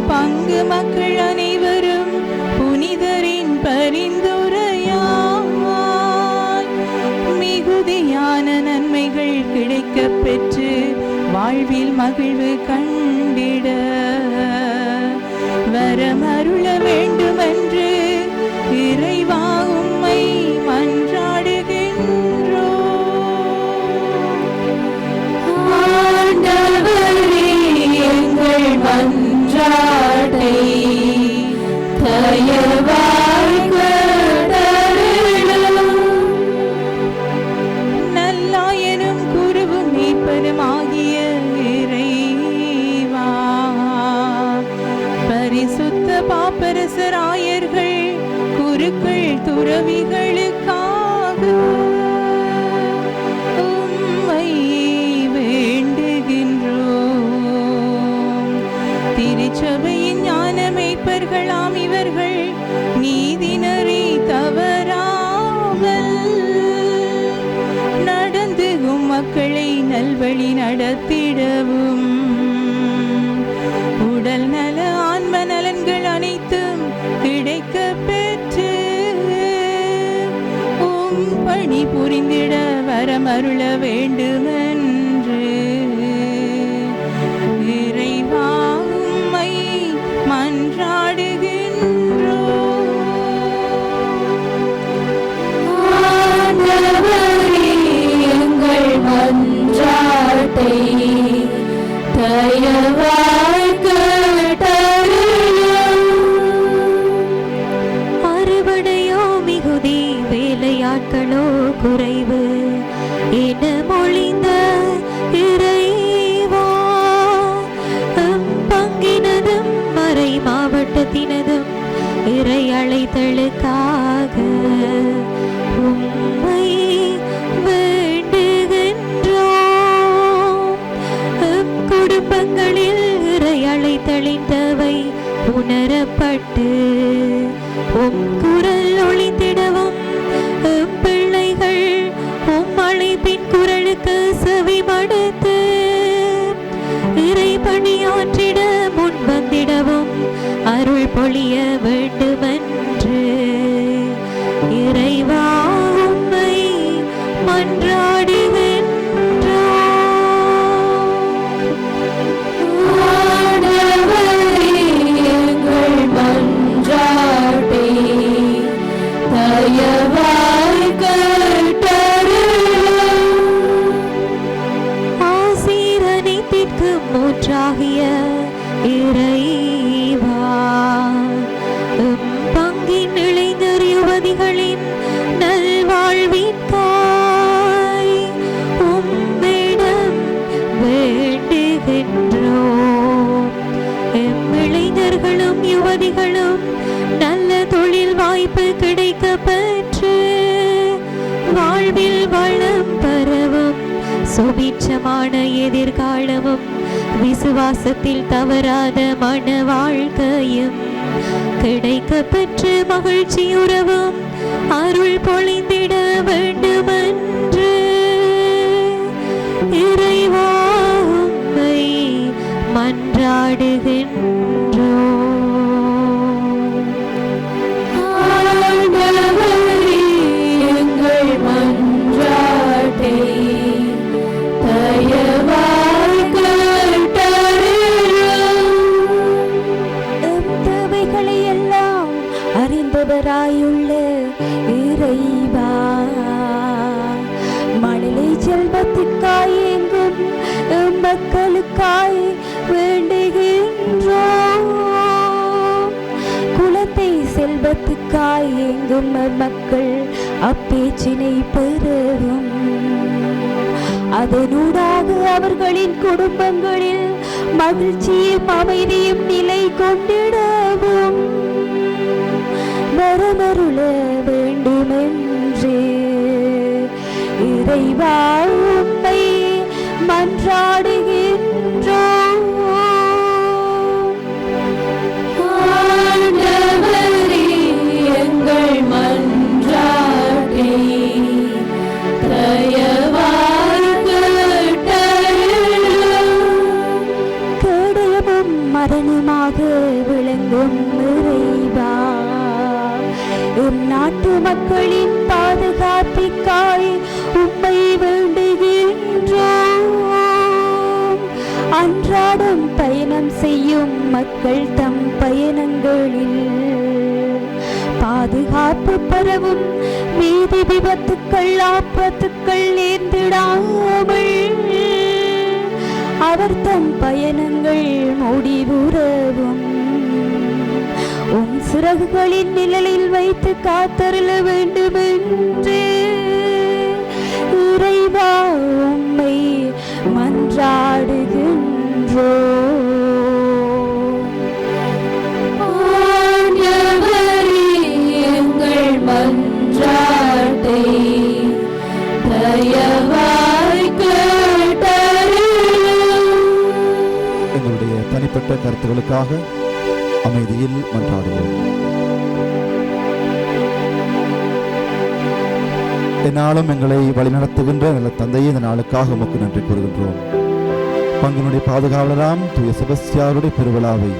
பங்கு மக்கள் அனைவரும் புனிதரின் பரிந்துரையால் மிகுதியான நன்மைகள் கிடைக்கப் பெற்று வாழ்வில் மகிழ்வு கண்டிட வரமருள வேண்டுமென்று இறைவா உம்மை மன்றாடுகின்றோம். நல்லாயனும் குருவும் மீட்பனுமாகிய இறைவா, பரிசுத்த பாப்பரசராயர்கள் குருக்கள் துறவிகளுக்காக உம்மை வேண்டுகின்றோம். திருச்சபையின் ஞான மேய்ப்பர்களாம் இவர்கள் நீதி நெறி தவறாமல் நடந்து மக்களை நல்வழி நடத்திடவும் உடல் நல ஆன்ம நலன்கள் அனைத்தும் கிடைக்க பெற்று பணி புரிந்திட வரமருள வேண்டுமென்று இறைவா உம்மை மன்றாடுகின்றோம். எங்கள் மன்றாட்டை தயவாய் கேட்டருளும். அறுவடையோ மிகுதி, வேலையாட்களோ குறைவு என மொழிந்த இறைவா, பங்கினதும் மறை மாவட்டத்தினதும் இறை அழைத்தலுக்காக உம்மை வேண்டுகின்றோம். குடும்பங்களில் இறை அழைத்தளித்தவை உணரப்பட்டு உம் குரல் ஒளித்திடவும் பிள்ளைகள் உம் அழைப்பின் குரலுக்கு செவி மடுத்து இறை பணியாற்றிட முன் வந்திடவும் அருள் பொழிய வேண்டுமென்று இறைவா உம்மை மன்றாடுகின்றோம். எங்கள் மன்றாட்டை தயவாய் கேட்டருளும். ஆசீரனைத்திற்கு மூற்றாகிய இறைவா, பங்கின் இளைஞர் யுவதிகளின் நல்வாழ்விற்காய் உம்மிடம் வேண்டுகின்றோம். இளைஞர்களும் யுவதிகளும் நல்ல தொழில் வாய்ப்பு கிடைக்க பெற்று வாழ்வில் வளம் பெறவும் சுபிட்சமான எதிர்காலமும் விசுவாசத்தில் தவறாத மன வாழ்க்கையும் கிடைக்க பெற்று மகிழ்ச்சியுறவும் அருள் பொழிந்திட வேண்டுமென்று இறைவா உம்மை மன்றாடுகின்றோம். எங்கள் மன்றாட்டை தயவாய் கேட்டருளும். தேவைகளை எல்லாம் அறிந்தவராயுள்ள இறைவா, மழலை செல்வத்திற்காய் எங்கும் மக்களுக்காய் வேண்டுகின்றோம். குலத்தை செல்வத்துக்காய் எங்கும் மக்கள் அப்பேச்சினை பெறவும் அதனூடாக அவர்களின் குடும்பங்களில் மகிழ்ச்சியும் அமைதியும் நிலை கொண்டிடவும் வரமருள வேண்டுமென்று இறைவா உம்மை மன்றாடுகின்றோம். எங்கள் மன்றாட்டை தயவாய் கேட்டருளும். நாட்டு மக்களின் பாதுகாப்பிற்காய் உம்மை வேண்டுகின்றோம். அன்றாடம் பயணம் செய்யும் மக்கள் தம் பயணங்களில் பாதுகாப்பு பரவும் வீதி விபத்துக்கள் ஆபத்துக்கள் நேர்ந்திடாமல் அவர் தம் பயணங்கள் முடிவுறவும் உம் சிறகுகளின் நிழலில் வைத்து காத்தருள வேண்டுமென்று இறைவா உம்மை மன்றாடுகின்றோம். மன்றாட்டை தயவாய் கேட்டருளும். எங்களுடைய தனிப்பட்ட கருத்துக்களுக்காக அமைதியில் மன்றாடுவோம். என்னாலும் எங்களை வழிநடத்துகின்ற நல்ல தந்தையை இந்த நாளுக்காக உமக்கு நன்றி கூறுகின்றோம். பங்கினுடைய பாதுகாவலராம் தூய செபஸ்தியாருடைய பெருவிழாவை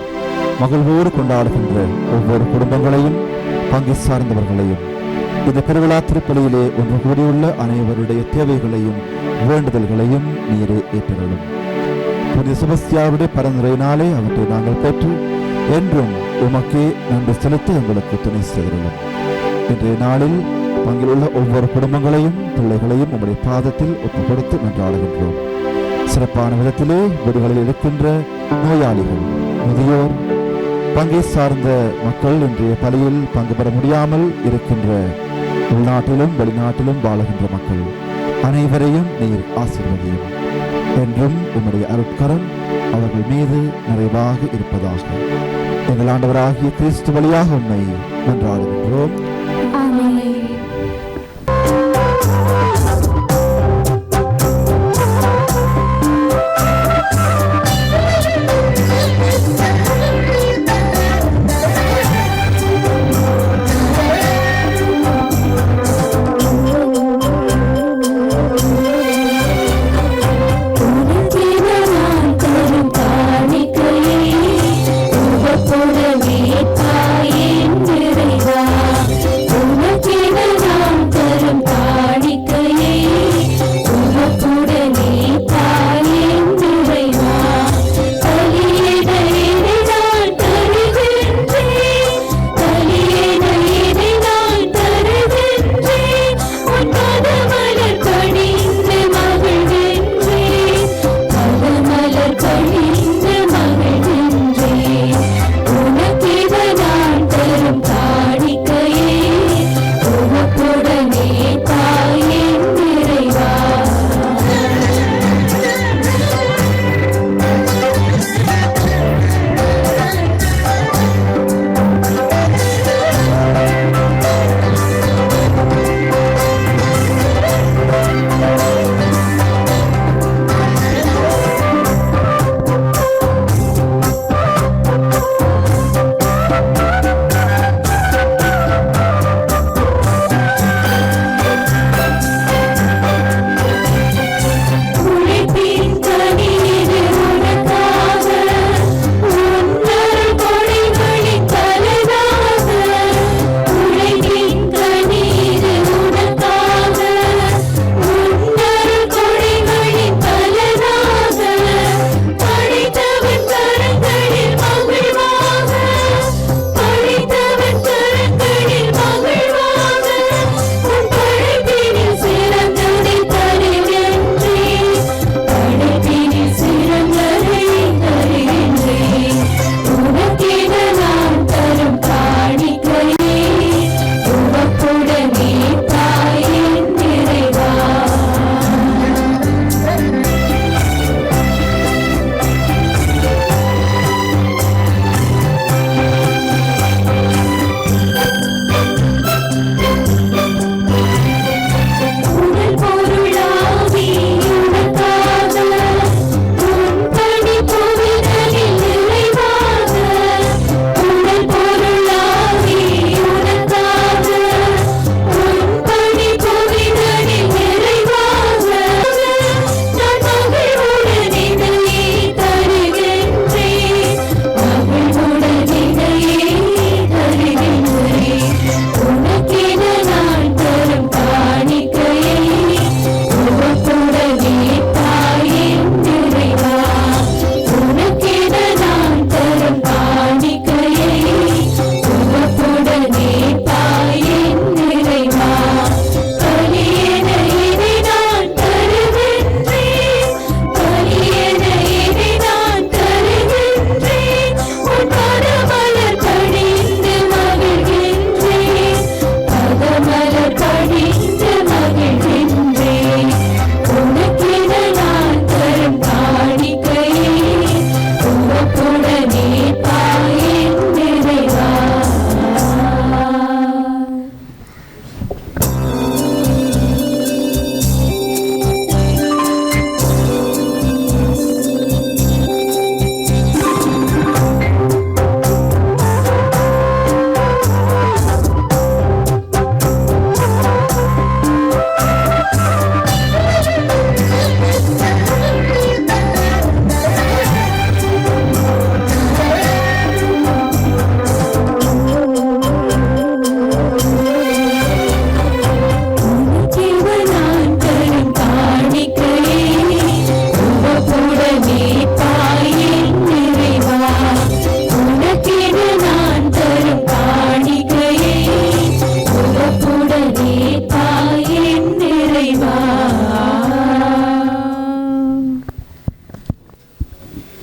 மகிழ்வோடு கொண்டாடுகின்ற ஒவ்வொரு குடும்பங்களையும் பங்கை சார்ந்தவர்களையும் இந்த பெருவிழா திருப்பலியிலே ஒன்று கூடியுள்ள அனைவருடைய தேவைகளையும் வேண்டுதல்களையும் நீரே ஏற்றலும். புனித செபஸ்தியாருடைய பரந்துரையினாலே அவற்றை நாங்கள் பெற்று என்றும் உமக்கே நன்றி செலுத்த எங்களுக்கு துணை செய்கிறோம். இன்றைய நாளில் பங்கில் உள்ள ஒவ்வொரு குடும்பங்களையும் பிள்ளைகளையும் உங்களுடைய பாதத்தில் ஒப்புக் கொடுத்து நன்றாடுகின்றோம். சிறப்பான விதத்திலே வீடுகளில் இருக்கின்ற நோயாளிகள், முதியோர், பங்கை சார்ந்த மக்கள் இன்றைய பலியில் பங்கு பெற முடியாமல் இருக்கின்ற உள்நாட்டிலும் வெளிநாட்டிலும் வாழுகின்ற மக்கள் அனைவரையும் நீர் ஆசீர்வதியும். என்றும் உம்முடைய அருட்கரம் அவர்கள் மீது நிறைவாக இருப்பதாக எங்கள் ஆண்டவராகிய கிறிஸ்து வழியாக உம்மை மன்றாடுகின்றோம். உனக்கென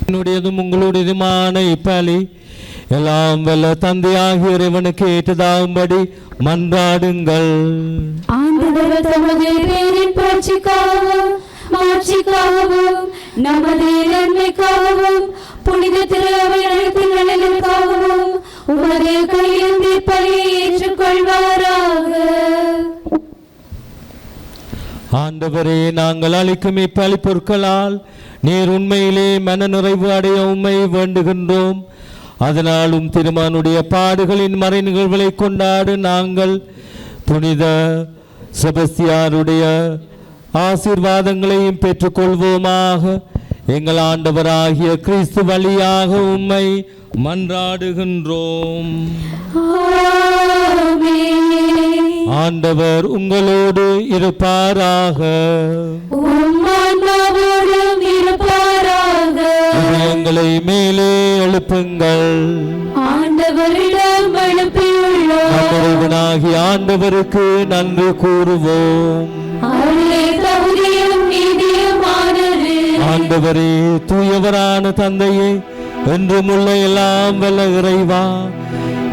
என்னுடையதும் உங்களுடையதுமான இப்பலி எல்லாம் வல்ல தந்தையாகிய இறைவனுக்கு ஏற்றதாகும்படி மன்றாடுங்கள். ஆண்டவர் தமது பேரின் புரட்சிக்காகவும் மாட்சிக்காகவும் நமது நன்மைக்காகவும் புனித திரு அவை அனைத்தின் நலனுக்காகவும் உமது கையேந்தி பலியை ஏற்றுக்கொள்வாராக. ஆண்டவரே, நாங்கள் அளிக்கும் இப்பலி பொருட்களால் நீர் உண்மையிலே மன நிறைவு அடைய உம்மை வேண்டுகின்றோம். அதனாலும் திருமானுடைய பாடுகளின் மறை நிகழ்வுகளை கொண்டாடு நாங்கள் புனித செபஸ்தியாருடைய ஆசீர்வாதங்களையும் பெற்றுக்கொள்வோமாக. எங்கள் ஆண்டவராகிய கிறிஸ்து வழியாக உம்மை மன்றாடுகின்றோம். ஆண்டவர் உங்களோடு இருப்பாராக. இதயங்களை மேலே எழுப்புங்கள். ஆண்டவரிடம் எழுப்பியுள்ளோம். இறைவனாகிய ஆண்டவருக்கு நன்றி கூறுவோம். ஆண்டவரே, தூயவரான தந்தையே, என்றும் உள்ள எல்லாம் வல்ல இறைவா,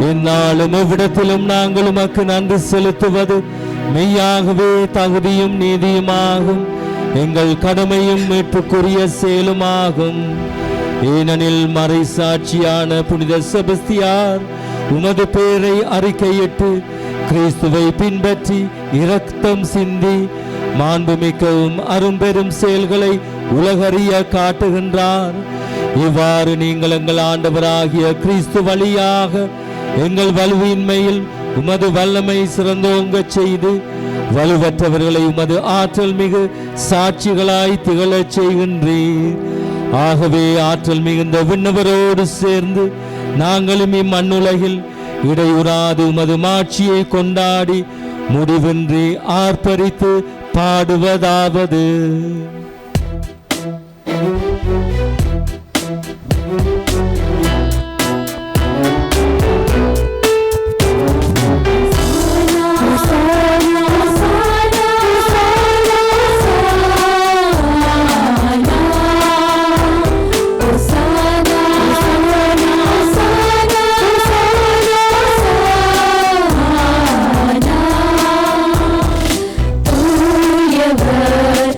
எந்நாளும் எவ்விடத்திலும் நாங்கள் உமக்கு நன்றி செலுத்துவது மெய்யாகவே தகுதியும் நீதியுமாகும், எங்கள் கடமையும் மீட்புக்குரிய செயலுமாகும். ஏனெனில் மறை சாட்சியான புனித செபஸ்தியார் உமது பேரை அறிக்கையிட்டு கிறிஸ்துவை பின்பற்றி இரத்தம் சிந்தி மாண்புமிக்கவும் அரும்பெரும் செயல்களை உலகறிய காட்டுகின்றார். இவ்வாறு நீங்கள் எங்கள் ஆண்டவராகிய கிறிஸ்து வழியாக எங்கள் வலுவின்மையில் உமது வல்லமை சிறந்தோங்க செய்து வலுவற்றவர்களை உமது ஆற்றல் மிகு சாட்சிகளாய் திகழச் செய்கின்றீர். ஆகவே ஆற்றல் மிகுந்த விண்ணவரோடு சேர்ந்து நாங்களும் இம்மண்ணுலகில் இடையுறாது உமது மாட்சியை கொண்டாடி முடிவின்றி ஆர்ப்பரித்து பாடுவதாவது: தூயவர்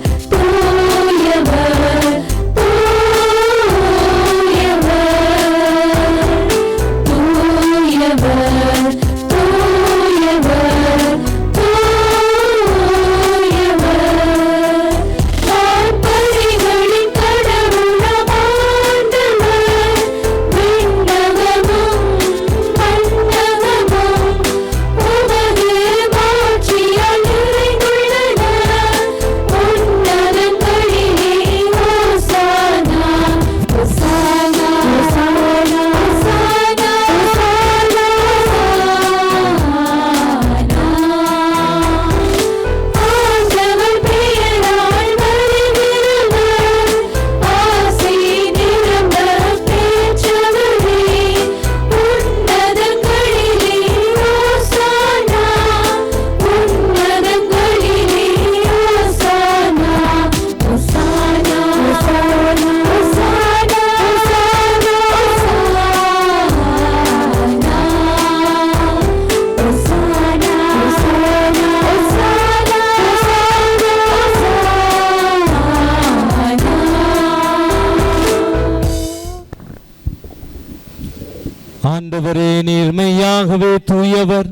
ஆண்டவரே, நீர்மையாகவே தூயவர்,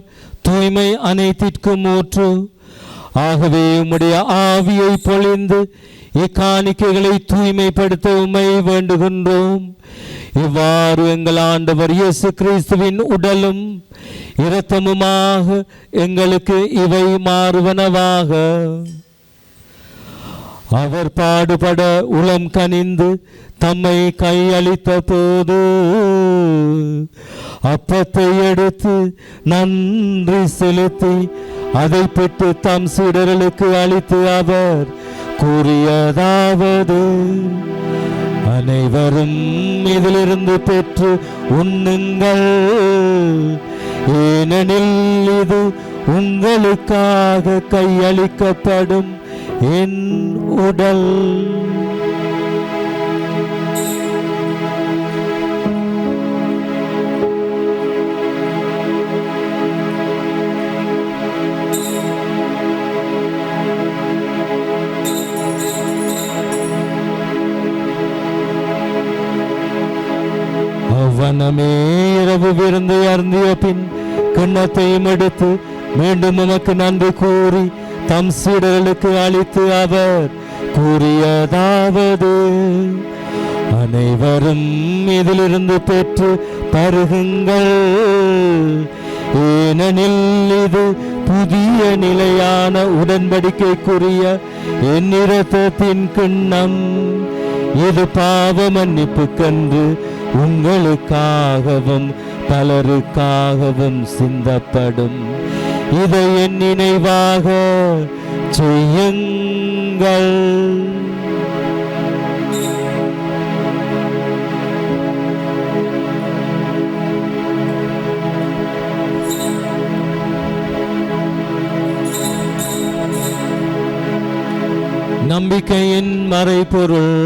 தூய்மை அனைத்திற்கும் ஊற்று. ஆகவே உம்முடைய ஆவியை பொழிந்து இக்காணிக்கைகளை தூய்மைப்படுத்த உம்மை வேண்டுகின்றோம். இவ்வாறு எங்கள் ஆண்டவர் இயேசு கிறிஸ்துவின் உடலும் இரத்தமுமாக எங்களுக்கு இவை மாறுவனவாக. அவர் பாடுபட உளம் கனிந்து தம்மை கையளித்த போது அப்பத்தை எடுத்து நன்றி செலுத்தி அதை பெற்று தம் சீடர்களுக்கு அளித்து அவர் கூறியதாவது: அனைவரும் இதிலிருந்து பெற்று உண்ணுங்கள், ஏனெனில் இது உங்களுக்காக கையளிக்கப்படும் என் உடல். அவ்வனமே இரவு விருந்து அருந்திய பின் கிண்ணத்தையும் எடுத்து மீண்டும் உமக்கு நன்றி கூறி தம் சீடர்களுக்கு அளித்து அவர் கூறியதாவது: அனைவரும் இதிலிருந்து பெற்று பருகுங்கள், ஏனெனில் இது புதிய நிலையான உடன்படிக்கைக்குரிய என் இரத்தத்தின் கிண்ணம். இது பாவ மன்னிப்புக்கென்று உங்களுக்காகவும் பலருக்காகவும் சிந்தப்படும். இதை என் நினைவாக செய்யுங்கள். நம்பிக்கையின் மறைபொருள்.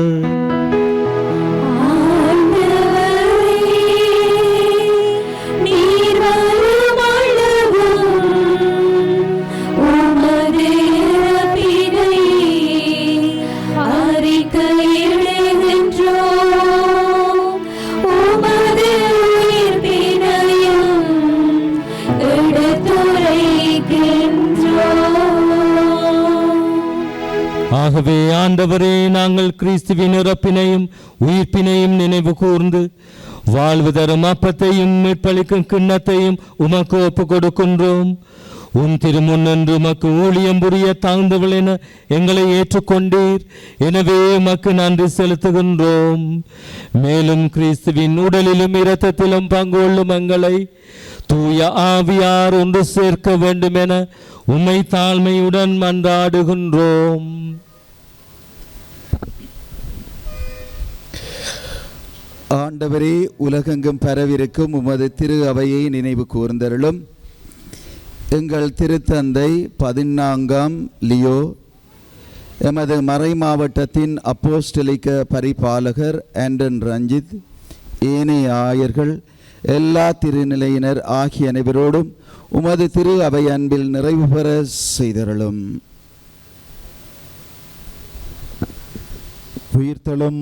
ஆகவே ஆண்டவரே, நாங்கள் கிறிஸ்துவின் இறப்பினையும் உயிர்ப்பினையும் நினைவு கூர்ந்து வாழ்வு தரும் அப்பத்தையும் மீட்பளிக்கும் கிண்ணத்தையும் உமக்கு ஒப்பு கொடுக்கின்றோம். உன் திருமுன்னன்று உமக்கு ஊழியம் புரிய தாழ்ந்தவள் என எங்களை ஏற்றுக்கொண்டீர். எனவே உமக்கு நன்றி செலுத்துகின்றோம். மேலும் கிறிஸ்துவின் உடலிலும் இரத்தத்திலும் பங்கு கொள்ளும் எங்களை தூய ஆவியார் ஒன்று சேர்க்க வேண்டும் என உம்மை தாழ்மையுடன் மன்றாடுகின்றோம். ஆண்டவரே, உலகெங்கும் பரவிருக்கும் உமது திரு அவையை நினைவு கூர்ந்தருளும். எங்கள் திருத்தந்தை 14ஆம் லியோ, எமது மறை மாவட்டத்தின் அப்போஸ்தலிக்க பரிபாலகர் ஆண்டன் ரஞ்சித், ஏனைய ஆயர்கள், எல்லா திருநிலையினர் ஆகிய அனைவரோடும் உமது திரு அவை அன்பில் நிறைவு பெற செய்தருளும். உயிர்த்தலும்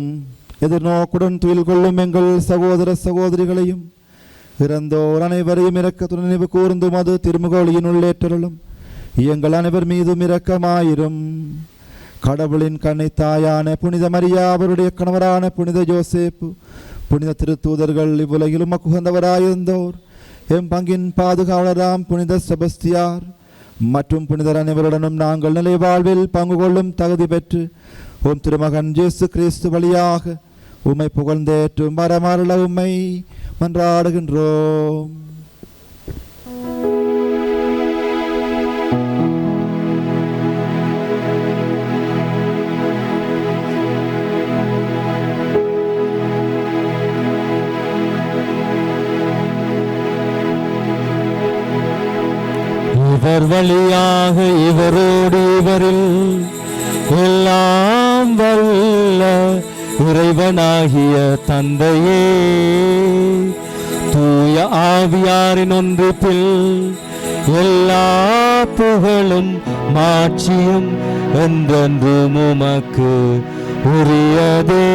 எதிர்நோக்குடன் துயில் கொள்ளும் எங்கள் சகோதர சகோதரிகளையும் இறந்தோர் அனைவரையும் இரக்கத்துடன் நினைவு கூர்ந்தும் அது திருமுகொழியின் உள்ளேற்றலும் எங்கள் அனைவர் மீதும் இரக்கமாயிரும். கடவுளின் கண்ணை தாயான புனித மரியா, அவருடைய கணவரான புனித ஜோசேப்பு, புனித திருத்தூதர்கள், இவ்வுலகிலும் மக்குகந்தவராயிருந்தோர் எம் பங்கின் பாதுகாவலராம் புனித செபஸ்தியார் மற்றும் புனிதர் அனைவருடனும் நாங்கள் நிலை வாழ்வில் பங்கு கொள்ளும் தகுதி பெற்று உம் திருமகன் இயேசு கிறிஸ்து வழியாக உம்மை புகழ்ந்தேற்றும் மரமருள உம்மை மன்றாடுகின்றோம். இவர் வழியாக இவரோடு இவரில் எல்லாம் வல்ல இறைவனாகிய தந்தையே, தூய ஆவியாரின் ஒன்றிப்பில் எல்லா புகழும் மாட்சியும் என்றென்றும் உமக்கு உரியதே.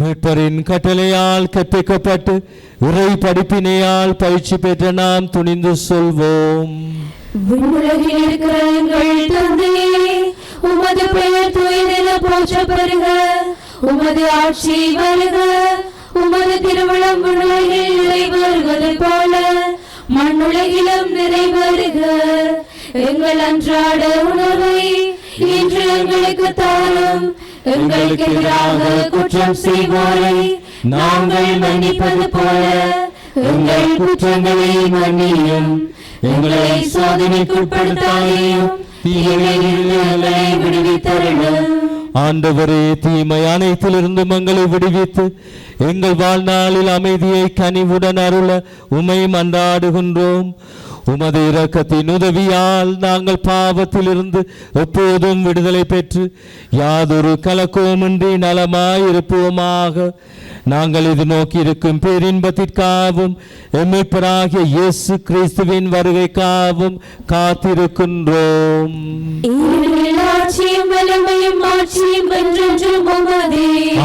மீட்பரின் கட்டளையால் கற்பிக்கப்பட்டு இறை படிப்பினையால் பயிற்சி பெற்ற நாம் துணிந்து சொல்வோம். விண்ணுலகில் இருக்கிற எங்கள் தந்தையே, உமது பெயர் தூயதென போற்றப் பெறுக. உமது ஆட்சி வருக. உமது திருவிழம் விண்ணுலகில் நிறைவேறுவது போல மண்ணுலகிலும் நிறைவேறுக. எங்கள் அன்றாட உணவை இன்று எங்களுக்கு தாரும். எங்களுக்கு எதிராக குற்றம் செய்வோரை நாங்கள் மன்னிப்பது போல எங்கள் குற்றங்களை மன்னியும். எங்களை சோதனைக்குட்படுத்தாதேயும், தீமையிலிருந்து எங்களை விடுவித்தருளும். ஆண்டவரே, தீமை அனைத்திலிருந்து எங்களை விடுவித்து எங்கள் வாழ்நாளில் அமைதியை கனிவுடன் அருள உமை மன்றாடுகின்றோம். உமது இரக்கத்தின் உதவியால் நாங்கள் பாவத்திலிருந்து எப்போதும் விடுதலை பெற்று யாதொரு கலக்கோமின்றி நலமாயிருப்போமாக. நாங்கள் இது நோக்கி இருக்கும் பேரின்பத்திற்காகவும் எம்மைப்பராகிய இயேசு கிறிஸ்துவின் வருகைக்காகவும் காத்திருக்கின்றோம்.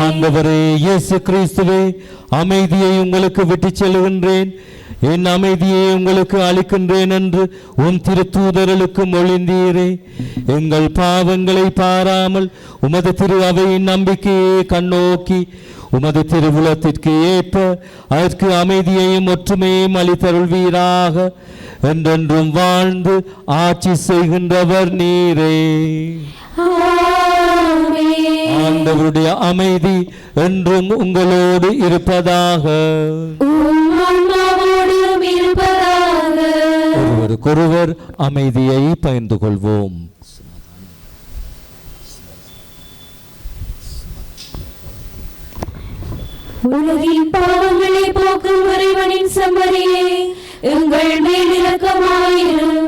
ஆண்டவரே இயேசு கிறிஸ்துவே, அமைதியை உங்களுக்கு விட்டுச் செல்கின்றேன், என் அமைதியை உங்களுக்கு அளிக்கின்றேன் என்று உன் திருத்தூதர்களுக்கு மொழிந்தீரே. எங்கள் பாவங்களை பாராமல் உமது திரு அவையின் நம்பிக்கையை கண்ணோக்கி உமது திருவுளத்திற்கு ஏற்ப அதற்கு அமைதியையும் ஒற்றுமையையும் அளித்தருள்வீராக. என்றென்றும் வாழ்ந்து ஆட்சி செய்கின்றவர் நீரே. ஆண்டவருடைய அமைதி என்றும் உங்களோடு இருப்பதாக. ஒருவருக்கொருவர் அமைதியை பகிர்ந்து கொள்வோம். உலகின் பாவங்களை போக்கும் இறைவனின் செம்மறியே, எங்கள் மேல் இரக்கமாயிரும்.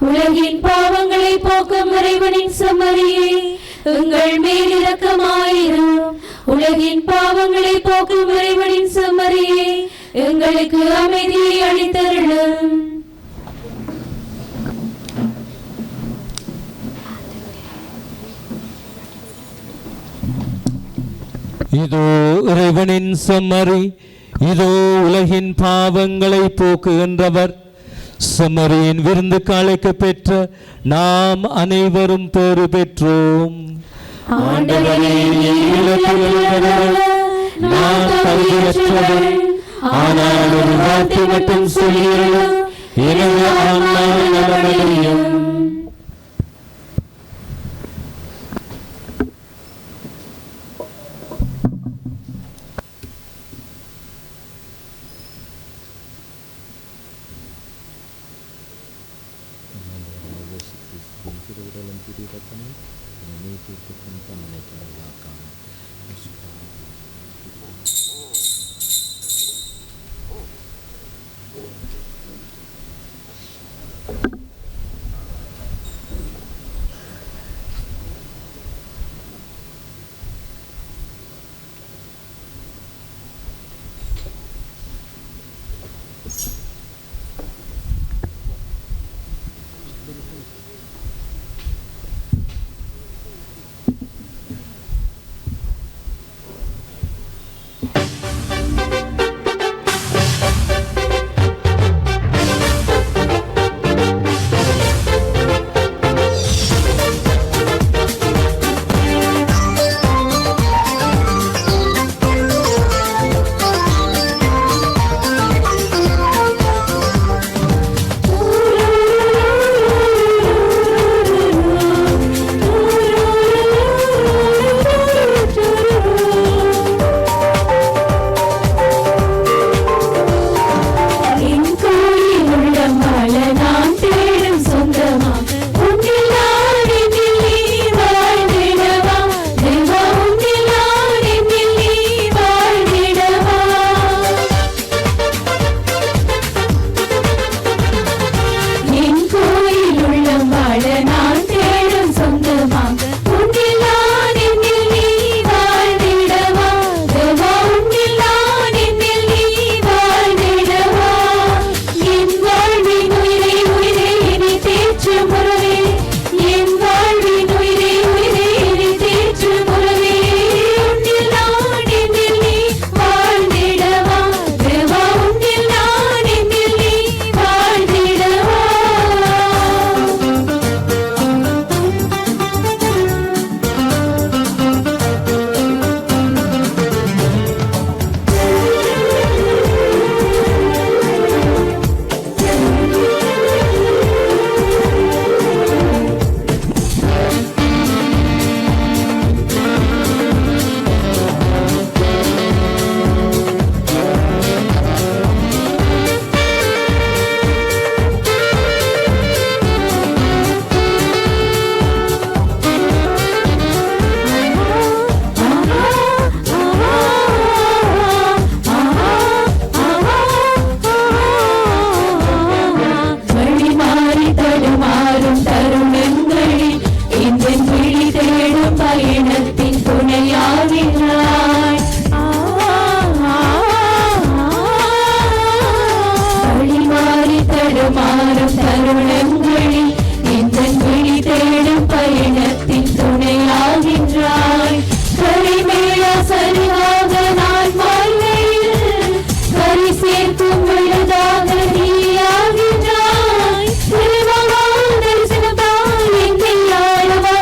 உலகின் பாவங்களை போக்கும் இறைவனின் செம்மறியே, எங்கள் மேல் இரக்கமாயிரும். உலகின் பாவங்களை போக்கும் இறைவனின் செம்மறியே, எங்களுக்கு அமைதியை அளித்தருளும். இதோ இறைவனின் செம்மறி, இதோ உலகின் பாவங்களை போக்குகின்றவர். செம்மறியின் விருந்துக்கு அழைக்க பெற்ற நாம் அனைவரும் பேறு பெற்றோம். ஆனால் ஒரு வார்த்தை மட்டும் சொல்லியருளும், எனது ஆன்மா நலமடையும். தேடும் பயணத்தின் துணையாகின்றாய். வழிமாறி தடுமாறும் தருணங்களில் இந்த விழி தேடும் பயணத்தின் துணையாகின்றாய். கரிமேள சரிவாக நான் வாழ்க்கையில் கரி சேர்க்கும் விழுதாக நீயாகின்றாய். திருமகள் தரிசனத்தால் என்னை ஆளவா.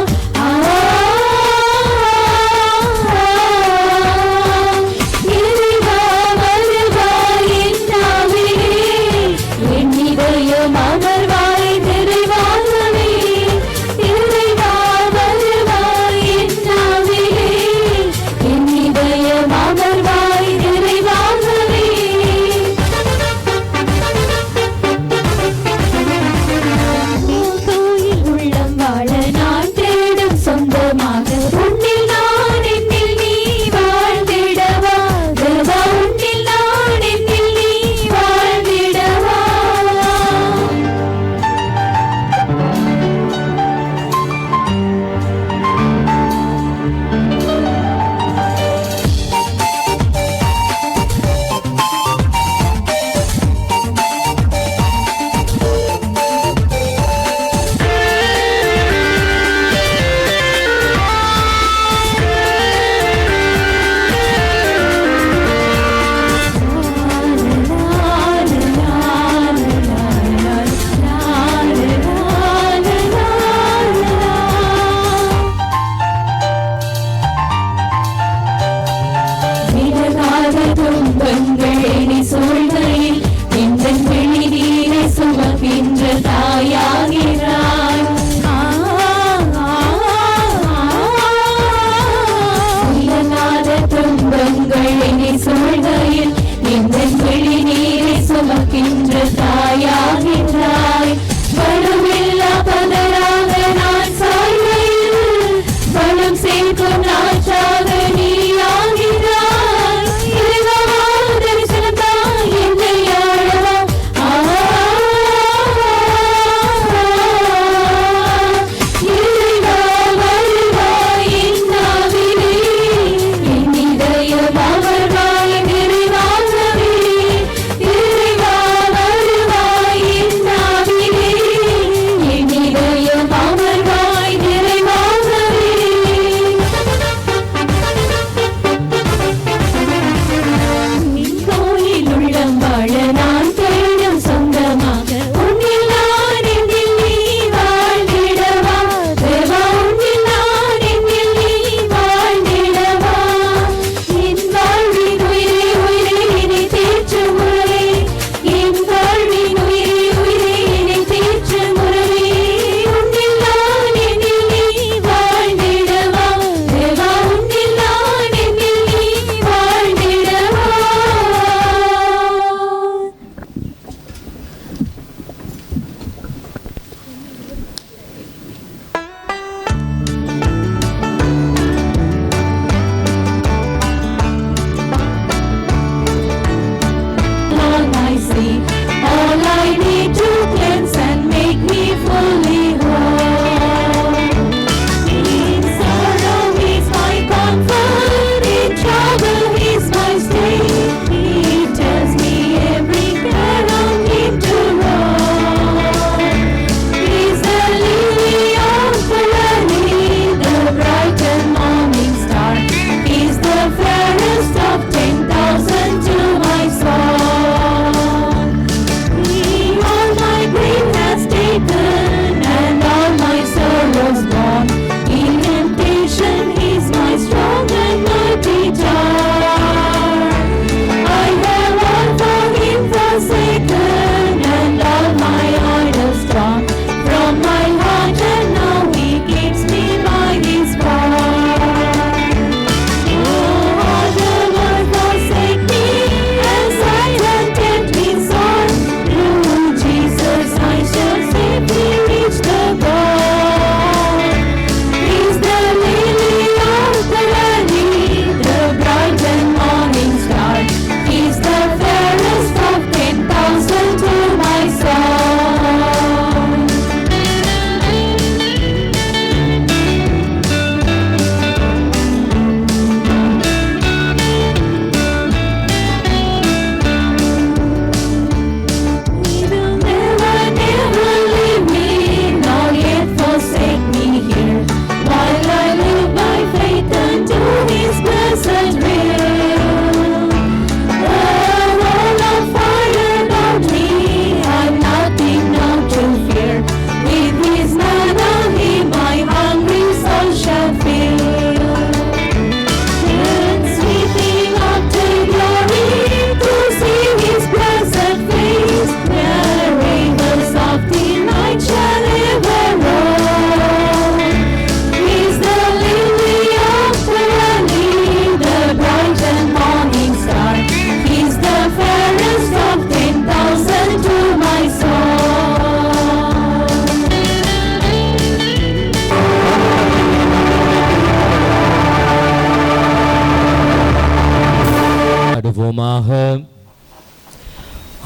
மன்றாடுவோமாக.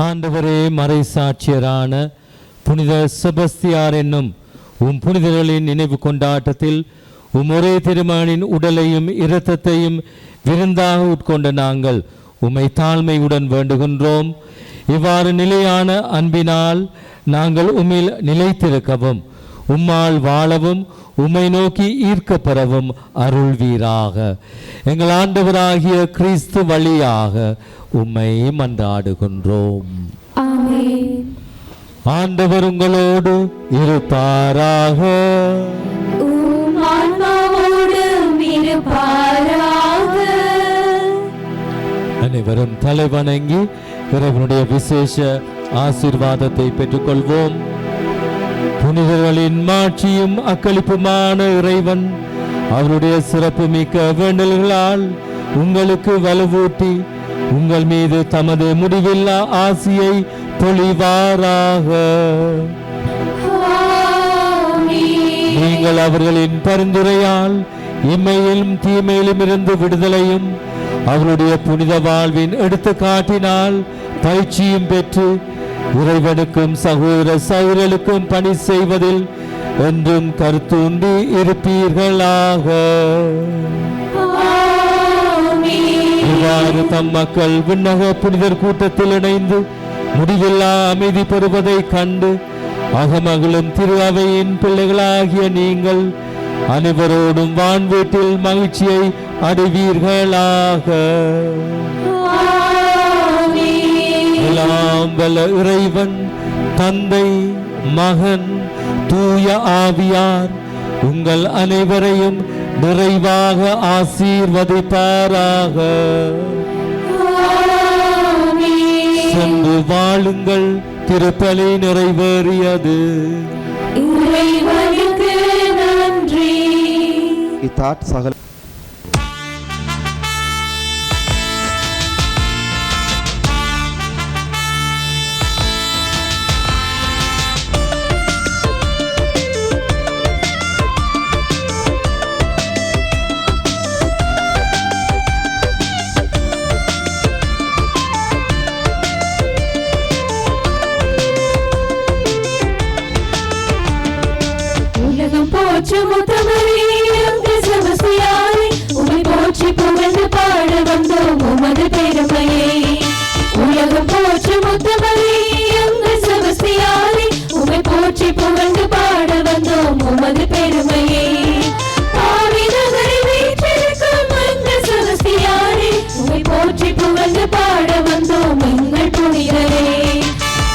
ஆண்டவரே, மறை சாட்சியரான புனித செபஸ்தியார் என்னும் உம் புனிதர்களின் நினைவு கொண்டாட்டத்தில் உம் ஒரே திருமகனின் உடலையும் இரத்தத்தையும் விருந்தாக உட்கொண்ட நாங்கள் உம்மை தாழ்மையுடன் வேண்டுகின்றோம். இவ்வாறு நிலையான அன்பினால் நாங்கள் உம்மில் நிலைத்திருக்கவும் உம்மால் வாழவும் உம்மை நோக்கி ஈர்க்கப்பெறவும் அருள்வீராக. எங்கள் ஆண்டவராகிய கிறிஸ்து வழியாக உம்மை மன்றாடுகின்றோம். ஆமென். ஆண்டவர் உங்களோடு இருப்பாராக. உம் ஆன்மாவோடும் இருப்பாராக. அனைவரும் தலைவணங்கி இறைவனுடைய விசேஷ ஆசீர்வாதத்தை பெற்றுக்கொள்வோம். புனிதர்களின் மாட்சியும் அக்களிப்புமான இறைவன் அவருடைய சிறப்பு மிக்க வேண்டல்களால் உங்களுக்கு வலுவூட்டி உங்கள் மீது தமது முடிவில்லா ஆசியை பொழிவாராக. நீங்கள் அவர்களின் பரிந்துரையால் இம்மையிலும் தீமையிலும் இருந்து விடுதலையும் அவருடைய புனித வாழ்வின் எடுத்துக்காட்டினால் பயிற்சியும் பெற்று இறைவனுக்கும் சகோதர சகோதரர்களுக்கும் பணி செய்வதில் என்றும் கருத்தூண்டி இருப்பீர்களாக. இவ்வாறு தம் மக்கள் விண்ணக புனிதர் கூட்டத்தில் இணைந்து முடிவில்லா அமைதி பெறுவதை கண்டு அகமகளும் திரு அவையின் பிள்ளைகளாகிய நீங்கள் அனைவரோடும் வான்வீட்டில் மகிழ்ச்சியை அடைவீர்களாக. எல்லாம் வல்ல இறைவன் தந்தை, மகன், தூய ஆவியார் உங்கள் அனைவரையும் நிறைவாக ஆசீர்வதிப்பாராக. சென்று வாழுங்கள், திருப்பலி நிறைவேறியது. இறைவனுக்கு நன்றி. இத்தாட் சகல போற்று முத்தமரியம் செபஸ்தியாரே, உம்மை போற்றி புகழ்ந்து பாட வந்தோம் உமது பெருமையை. உலகம் போற்று முத்தமரியம் செபஸ்தியாரே, உம்மை போற்றி புகழ்ந்து பாட வந்தோம் உமது பெருமையை. பாவி நகரில் வீற்றிருக்கும் எங்கள் செபஸ்தியாரே, உம்மை போற்றி புகழ்ந்து பாட வந்தோம் எங்கள் புனிதரே.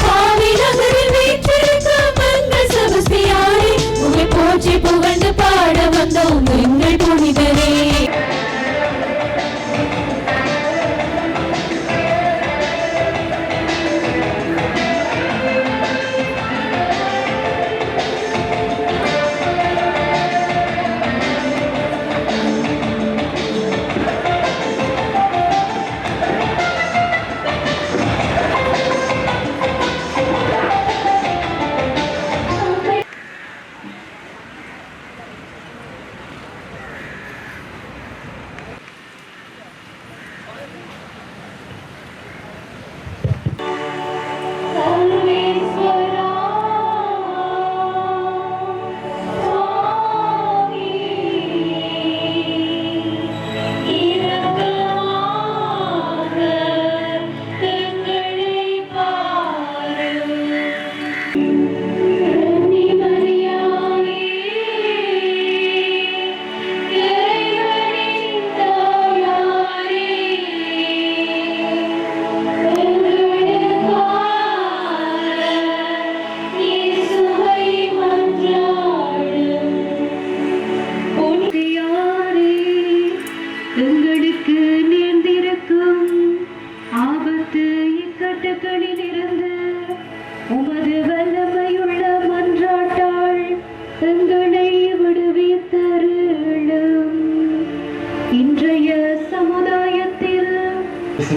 பாவி நகரில் வீற்றிருக்கும் எங்கள் செபஸ்தியாரே, உம்மை போற்றி புகழ்ந்து பாட வந்தோம் எங்கள் புனிதரே.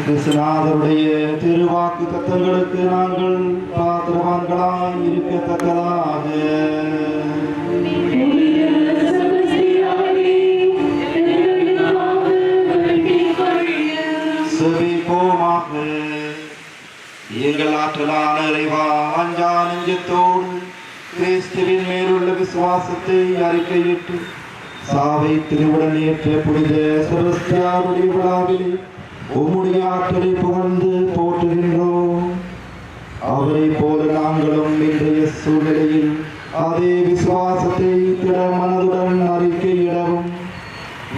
கிறிஸ்துநாதருடைய திருவாக்கு தத்தங்களுக்கு நாங்கள் பாத்திரவான்களாய் இருக்கத்தக்கதாக செவிப்போம் ஆற்றலான இறைவா, அஞ்சா நெஞ்சத்தோடு கிறிஸ்துவின் மேலுள்ள விசுவாசத்தை அறிக்கையிட்டு சாவை திருவுடன் ஏற்ற புனித செபஸ்தியாருடைய விழாவிலே உம்முடைய ஆற்றலை புகழ்ந்து போற்றுகின்றோம். அவரை போல நாங்களும் இன்றைய சூழ்நிலையில் அதே விசுவாசத்தை திட மனதுடன் அறிக்கையிடவும்,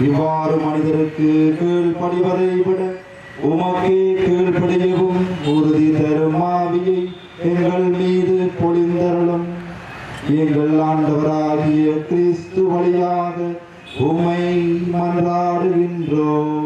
இவ்வாறு மனிதருக்கு கீழ்ப்படிவதை விட உமக்கே கீழ்ப்படியவும் உறுதி தரும் ஆவியை எங்கள் மீது பொழிந்தருளும். எங்கள் ஆண்டவராகிய கிறிஸ்து வழியாக உம்மை மன்றாடுகின்றோம்.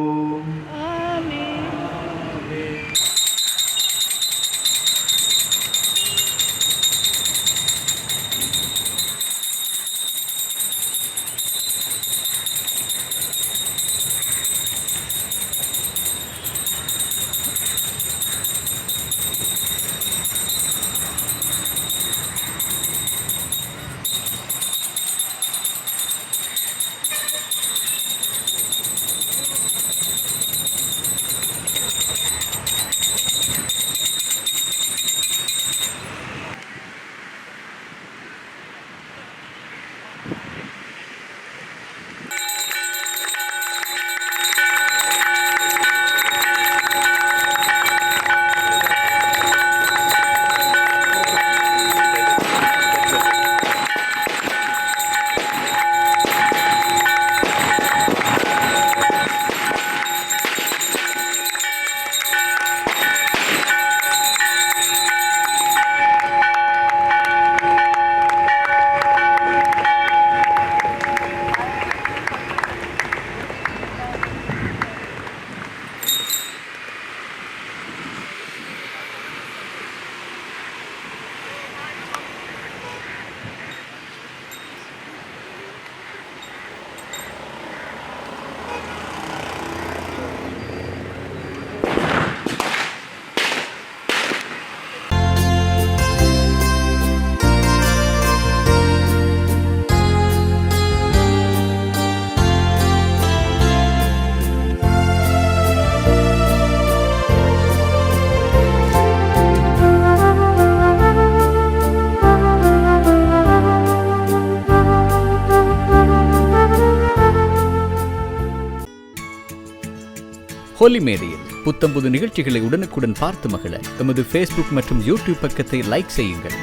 ஹோலி மேடையில் புத்தம்புது நிகழ்ச்சிகளை உடனுக்குடன் பார்த்து மகிழ எமது ஃபேஸ்புக் மற்றும் யூடியூப் பக்கத்தை லைக் செய்யுங்கள்.